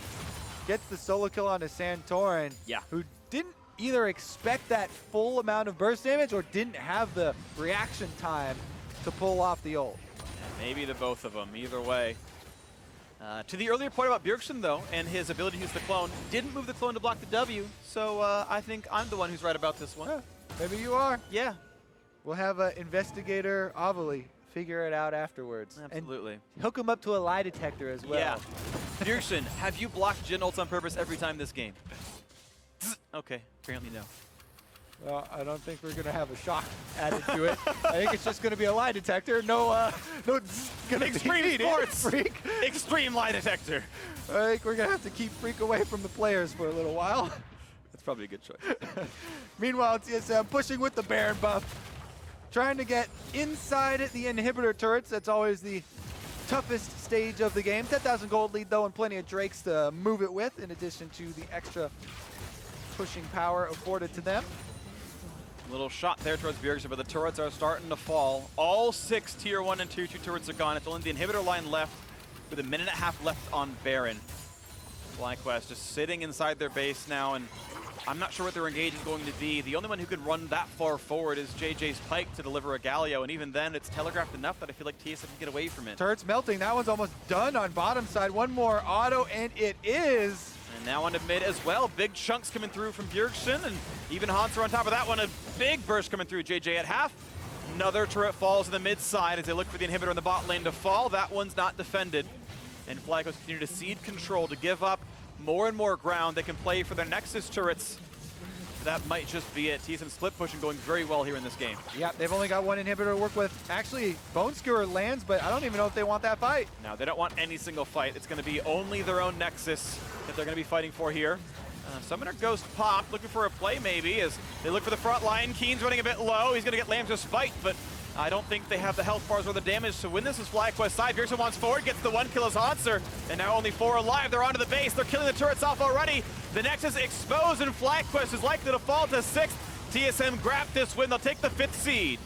gets the solo kill onto Santorin, who didn't either expect that full amount of burst damage or didn't have the reaction time to pull off the ult. Maybe the both of them, either way. To the earlier point about Bjergsen, though, and his ability to use the clone, didn't move the clone to block the W, so I think I'm the one who's right about this one. Yeah, maybe you are. Yeah. We'll have investigator Avali figure it out afterwards. Absolutely. And hook him up to a lie detector as well. Yeah. Bjergsen, have you blocked Jin ults on purpose every time this game? Okay, apparently no. Well, I don't think we're going to have a shock added to it. I think it's just going to be a lie detector. No, gonna Extreme be sports. Freak. Extreme lie detector. I think we're going to have to keep Freak away from the players for a little while. That's probably a good choice. Meanwhile, TSM pushing with the Baron buff. Trying to get inside the inhibitor turrets. That's always the toughest stage of the game. 10,000 gold lead, though, and plenty of Drakes to move it with, in addition to the extra pushing power afforded to them. Little shot there towards Bjergsen, but the turrets are starting to fall. All 6 tier 1 and tier 2 turrets are gone. It's only the inhibitor line left with a minute and a half left on Baron. FlyQuest just sitting inside their base now, and I'm not sure what their engage is going to be. The only one who can run that far forward is JJ's Pike to deliver a Galio, and even then, it's telegraphed enough that I feel like TSM can get away from it. Turrets melting. That one's almost done on bottom side. One more auto, and it is. And now onto mid as well. Big chunks coming through from Bjergsen, and even Hanser on top of that one. A big burst coming through JJ at half. Another turret falls in the mid side as they look for the inhibitor in the bot lane to fall. That one's not defended. And FlyQuest continue to cede control to give up more and more ground. They can play for their Nexus turrets. That might just be it. TSM split pushing going very well here in this game. Yeah, they've only got one inhibitor to work with. Actually, Bone Skewer lands, but I don't even know if they want that fight. Now, they don't want any single fight. It's going to be only their own Nexus that they're going to be fighting for here. Summoner Ghost popped, looking for a play maybe, as they look for the front line. Keen's running a bit low. He's going to get Lamb's Spite, but I don't think they have the health bars or the damage to win this as FlyQuest side. Bjergsen wants forward, gets the 1 kill as Hanser, and now only 4 alive. They're onto the base. They're killing the turrets off already. The Nexus exposed, and FlyQuest is likely to fall to 6th. TSM grabbed this win. They'll take the 5th seed.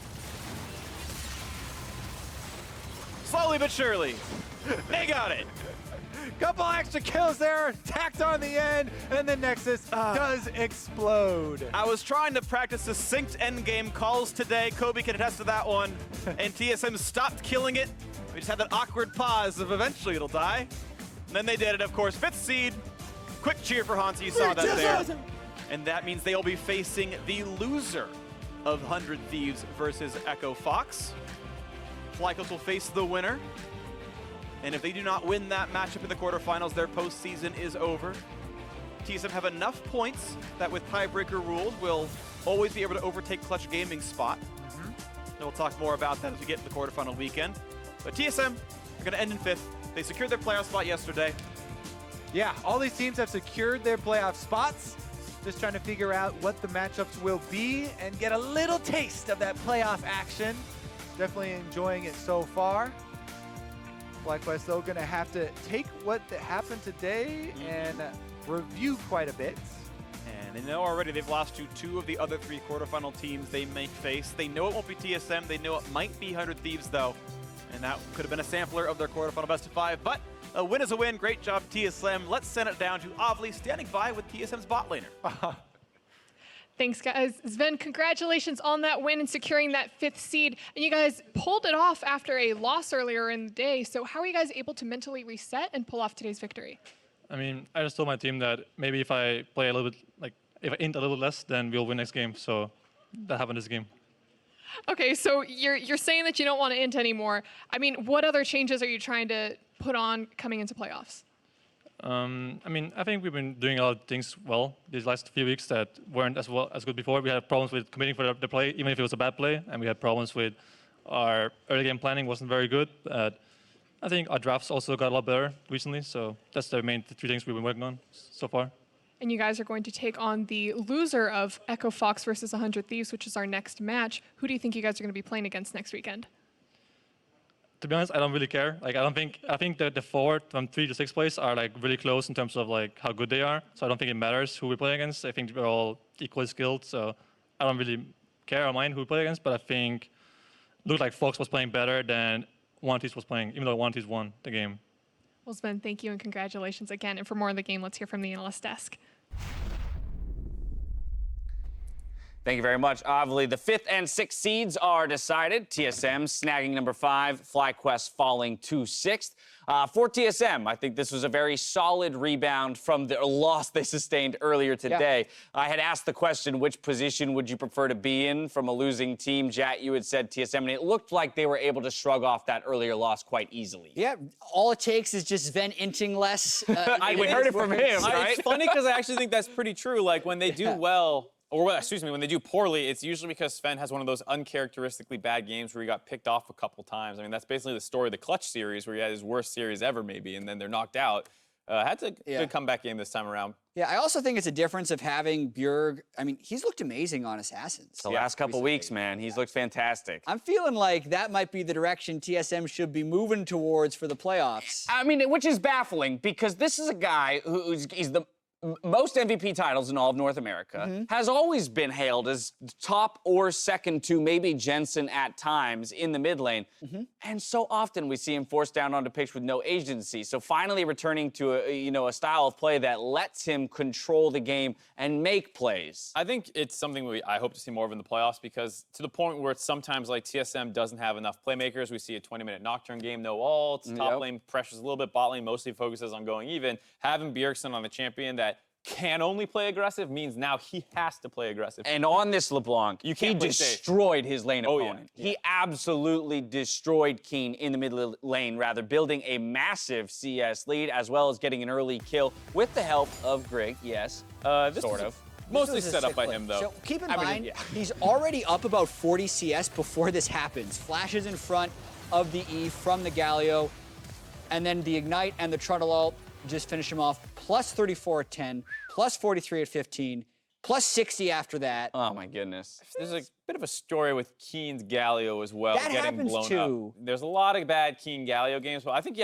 Slowly but surely, they got it. Couple extra kills there, tacked on the end, and the Nexus does explode. I was trying to practice succinct endgame calls today. Kobe can attest to that one. And TSM stopped killing it. We just had that awkward pause of eventually it'll die. And then they did it, of course. 5th seed. Quick cheer for Hansi. You saw that there. And that means they'll be facing the loser of 100 Thieves versus Echo Fox. FlyQuest will face the winner. And if they do not win that matchup in the quarterfinals, their postseason is over. TSM have enough points that with tiebreaker rules will always be able to overtake Clutch Gaming's spot. And we'll talk more about that as we get to the quarterfinal weekend. But TSM are going to end in 5th. They secured their playoff spot yesterday. Yeah, all these teams have secured their playoff spots. Just trying to figure out what the matchups will be and get a little taste of that playoff action. Definitely enjoying it so far. FlyQuest, though, going to have to take what happened today and review quite a bit. And they know already they've lost to 2 of the other 3 quarterfinal teams they may face. They know it won't be TSM. They know it might be 100 Thieves, though. And that could have been a sampler of their quarterfinal best of 5. But a win is a win. Great job, TSM. Let's send it down to Avli standing by with TSM's bot laner. Thanks, guys. Sven, congratulations on that win and securing that 5th seed. And you guys pulled it off after a loss earlier in the day. So how are you guys able to mentally reset and pull off today's victory? I mean, I just told my team that maybe if I play a little bit, like, if I int a little less, then we'll win next game. So that happened this game. Okay, so you're saying that you don't want to int anymore. I mean, what other changes are you trying to put on coming into playoffs? I mean, I think we've been doing a lot of things well these last few weeks that weren't as good before. We had problems with committing for the play, even if it was a bad play, and we had problems with our early game planning wasn't very good. I think our drafts also got a lot better recently, so that's the main 3 things we've been working on so far. And you guys are going to take on the loser of Echo Fox versus 100 Thieves, which is our next match. Who do you think you guys are going to be playing against next weekend? To be honest, I don't really care. Like, I think that the 4 from 3 to 6 place are like really close in terms of like how good they are. So I don't think it matters who we play against. I think we're all equally skilled. So I don't really care or mind who we play against. But I think it looked like Fox was playing better than Wanties was playing, even though Wanties won the game. Well, Sven, thank you and congratulations again. And for more on the game, let's hear from the analyst desk. Thank you very much, Avli. The 5th and 6th seeds are decided. TSM snagging number 5, FlyQuest falling to 6th. For TSM, I think this was a very solid rebound from the loss they sustained earlier today. I had asked the question, which position would you prefer to be in from a losing team? Jat, you had said TSM, and it looked like they were able to shrug off that earlier loss quite easily. Yeah, all it takes is just Sven inting less. We heard it from him, right? It's funny because I actually think that's pretty true. Like, when they do well, or excuse me, when they do poorly, it's usually because Sven has one of those uncharacteristically bad games where he got picked off a couple times. I mean, that's basically the story of the Clutch series, where he had his worst series ever, maybe, and then they're knocked out. Had a good comeback game this time around. Yeah, I also think it's a difference of having Bjerg. I mean, he's looked amazing on Assassins. The last couple weeks, man, he's looked fantastic. I'm feeling like that might be the direction TSM should be moving towards for the playoffs. I mean, which is baffling, because this is a guy he's the most MVP titles in all of North America, has always been hailed as top or second to maybe Jensen at times in the mid lane. And so often we see him forced down onto pitch with no agency. So finally returning to a style of play that lets him control the game and make plays. I think it's something I hope to see more of in the playoffs, because to the point where it's sometimes like TSM doesn't have enough playmakers. We see a 20-minute Nocturne game, no ults, top lane pressures a little bit, bot lane mostly focuses on going even. Having Bjergsen on the champion that can only play aggressive means now he has to play aggressive. And on this LeBlanc, he destroyed his lane opponent. Yeah. He absolutely destroyed Keen in the mid lane, building a massive CS lead, as well as getting an early kill with the help of Grig, yes, sort of. Mostly set up by him, though. So keep in mind, he's already up about 40 CS before this happens. Flashes in front of the E from the Galio, and then the Ignite and the Trundle ult just finish him off. Plus 34 at 10, plus 43 at 15, plus 60 after that. Oh, my goodness. There's a bit of a story with Keen's Galio as well, That getting happens blown too. up. There's a lot of bad Keen Galio games, but I think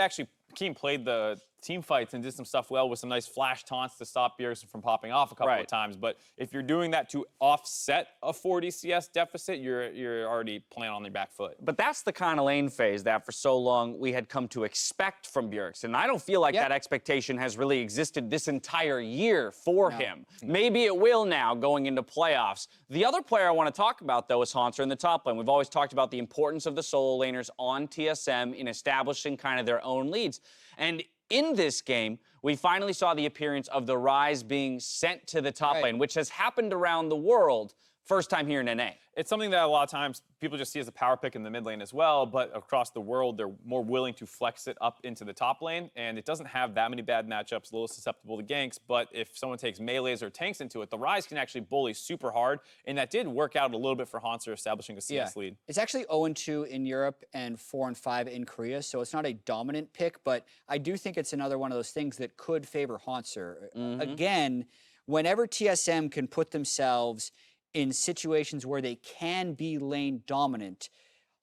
Keen played the team fights and did some stuff well with some nice flash taunts to stop Bjergsen from popping off a couple of times. But if you're doing that to offset a 40 CS deficit, you're already playing on your back foot. But that's the kind of lane phase that for so long we had come to expect from Bjergsen. I don't feel like that expectation has really existed this entire year for him. Maybe it will now going into playoffs. The other player I want to talk about, though, is Hauntzer in the top lane. We've always talked about the importance of the solo laners on TSM in establishing kind of their own leads. And in this game, we finally saw the appearance of the Rise being sent to the top lane, which has happened around the world. First time here in NA. It's something that a lot of times people just see as a power pick in the mid lane as well, but across the world, they're more willing to flex it up into the top lane, and it doesn't have that many bad matchups, a little susceptible to ganks, but if someone takes melees or tanks into it, the Rise can actually bully super hard, and that did work out a little bit for Hauntzer establishing a CS lead. It's actually 0-2 in Europe and 4-5 in Korea, so it's not a dominant pick, but I do think it's another one of those things that could favor Hauntzer. Again, whenever TSM can put themselves in situations where they can be lane dominant,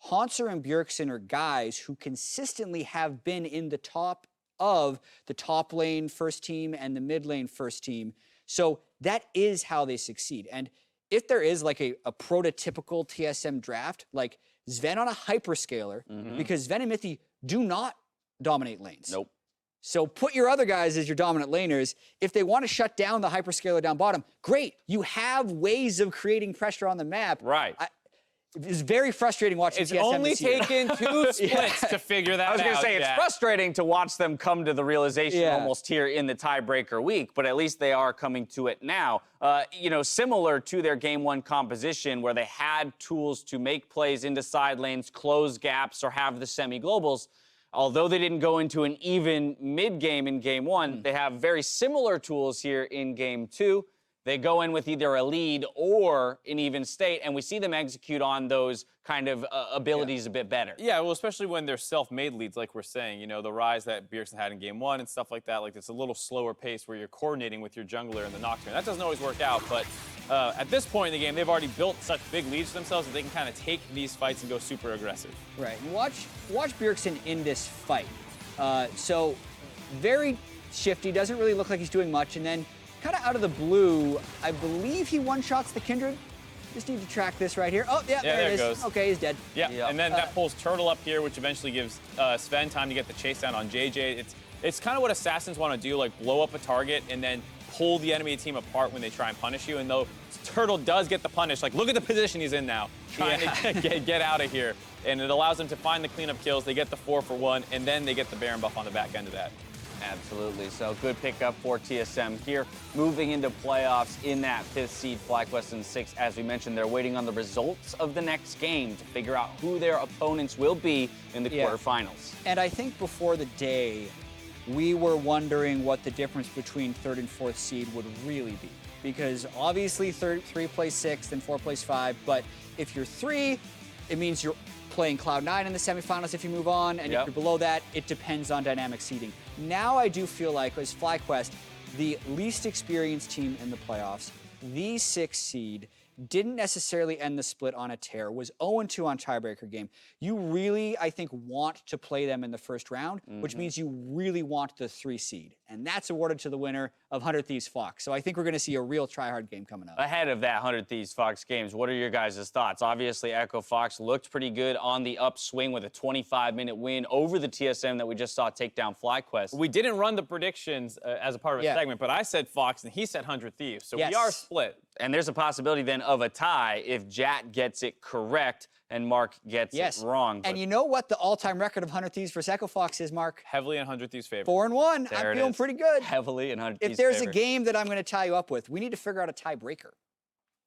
Hauntzer and Bjergsen are guys who consistently have been in the top of the top lane first team and the mid lane first team. So that is how they succeed. And if there is like a prototypical TSM draft, like Sven on a hyperscaler, because Sven and Mithy do not dominate lanes. Nope. So put your other guys as your dominant laners. If they want to shut down the hyperscaler down bottom, great. You have ways of creating pressure on the map. Right. It's very frustrating watching It's TSM only this year. taken 2 splits to figure that out. I was going to say, it's frustrating to watch them come to the realization almost here in the tiebreaker week, but at least they are coming to it now. Similar to their game 1 composition where they had tools to make plays into side lanes, close gaps, or have the semi-globals. Although they didn't go into an even mid-game in Game 1, they have very similar tools here in Game 2. They go in with either a lead or an even state, and we see them execute on those kind of abilities a bit better. Yeah, well, especially when they're self-made leads, like we're saying. The Rise that Bjergsen had in Game 1 and stuff like that. Like, it's a little slower pace where you're coordinating with your jungler and the Nocturne. That doesn't always work out, but at this point in the game, they've already built such big leads for themselves that they can kind of take these fights and go super aggressive. Right. And watch Bjergsen in this fight. So very shifty, doesn't really look like he's doing much, and then kind of out of the blue, I believe he one-shots the Kindred. Just need to track this right here. Oh, yeah, there it is. Goes. Okay, he's dead. Yeah, and then that pulls Turtle up here, which eventually gives Sven time to get the chase down on JJ. It's kind of what Assassins want to do, like blow up a target and then pull the enemy team apart when they try and punish you. And though Turtle does get the punish, like look at the position he's in now, trying to get out of here. And it allows them to find the cleanup kills. They get the 4-for-1, and then they get the Baron buff on the back end of that. Absolutely. So good pickup for TSM here. Moving into playoffs in that 5th seed, FlyQuest in 6. As we mentioned, they're waiting on the results of the next game to figure out who their opponents will be in the quarterfinals. And I think before the day, we were wondering what the difference between 3rd and 4th seed would really be. Because obviously 3 plays 6th and 4 plays 5, but if you're 3, it means you're playing Cloud9 in the semifinals if you move on, and if you're below that, it depends on dynamic seeding. Now I do feel like, as FlyQuest, the least experienced team in the playoffs, the 6th seed, didn't necessarily end the split on a tear, was 0-2 on tiebreaker game. You really, I think, want to play them in the first round, which means you really want the 3 seed. And that's awarded to the winner of 100 Thieves Fox. So I think we're going to see a real try-hard game coming up. Ahead of that 100 Thieves Fox games, what are your guys' thoughts? Obviously, Echo Fox looked pretty good on the upswing with a 25-minute win over the TSM that we just saw take down FlyQuest. We didn't run the predictions as a part of a segment, but I said Fox and he said 100 Thieves. So we are split. And there's a possibility then of a tie if Jat gets it correct and Mark gets it wrong. And you know what the all-time record of 100 Thieves for Echo Fox is, Mark? Heavily in 100 Thieves' favor. 4-1. There I'm feeling pretty good. Heavily in 100 Thieves' If there's favor. a game that I'm going to tie you up with, we need to figure out a tiebreaker.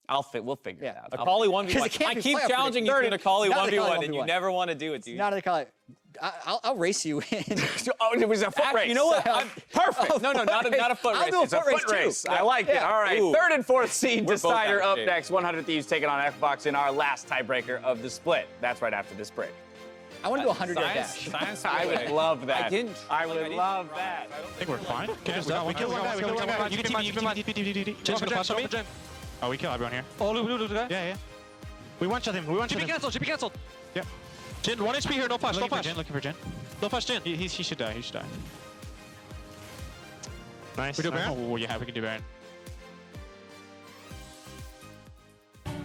We'll figure it out. Akali 1v1. I keep challenging you to an Akali 1v1, and you never want to do it, dude. Not an Akali. I'll race you in. It was a foot race. You know what? Perfect. No, not a foot race. I'll do a It's a foot race. I like it. All right. Ooh. 3rd and 4th seed We're both decider out of up shape. next. 100 Thieves taking on Xbox in our last tiebreaker of the split. That's right after this break. I want to do a 100-yard dash. Science I would love that. I didn't. I would love that. I think we're fine. We kill one guy. You can keep him. Jen's gonna flash on me. Oh, we kill everyone here. Oh, look, guy. Yeah. We one-shot him. GP canceled. Yeah. Jin, 1 HP here. No flash. Looking for Jin. No flash, Jin. He should die. Nice. We do Baron? Oh, yeah, we can do Baron.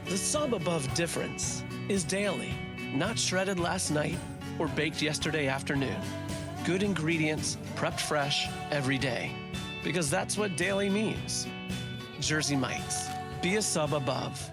The sub above difference is daily, not shredded last night or baked yesterday afternoon. Good ingredients, prepped fresh every day. Because that's what daily means. Jersey Mike's. Be a sub above.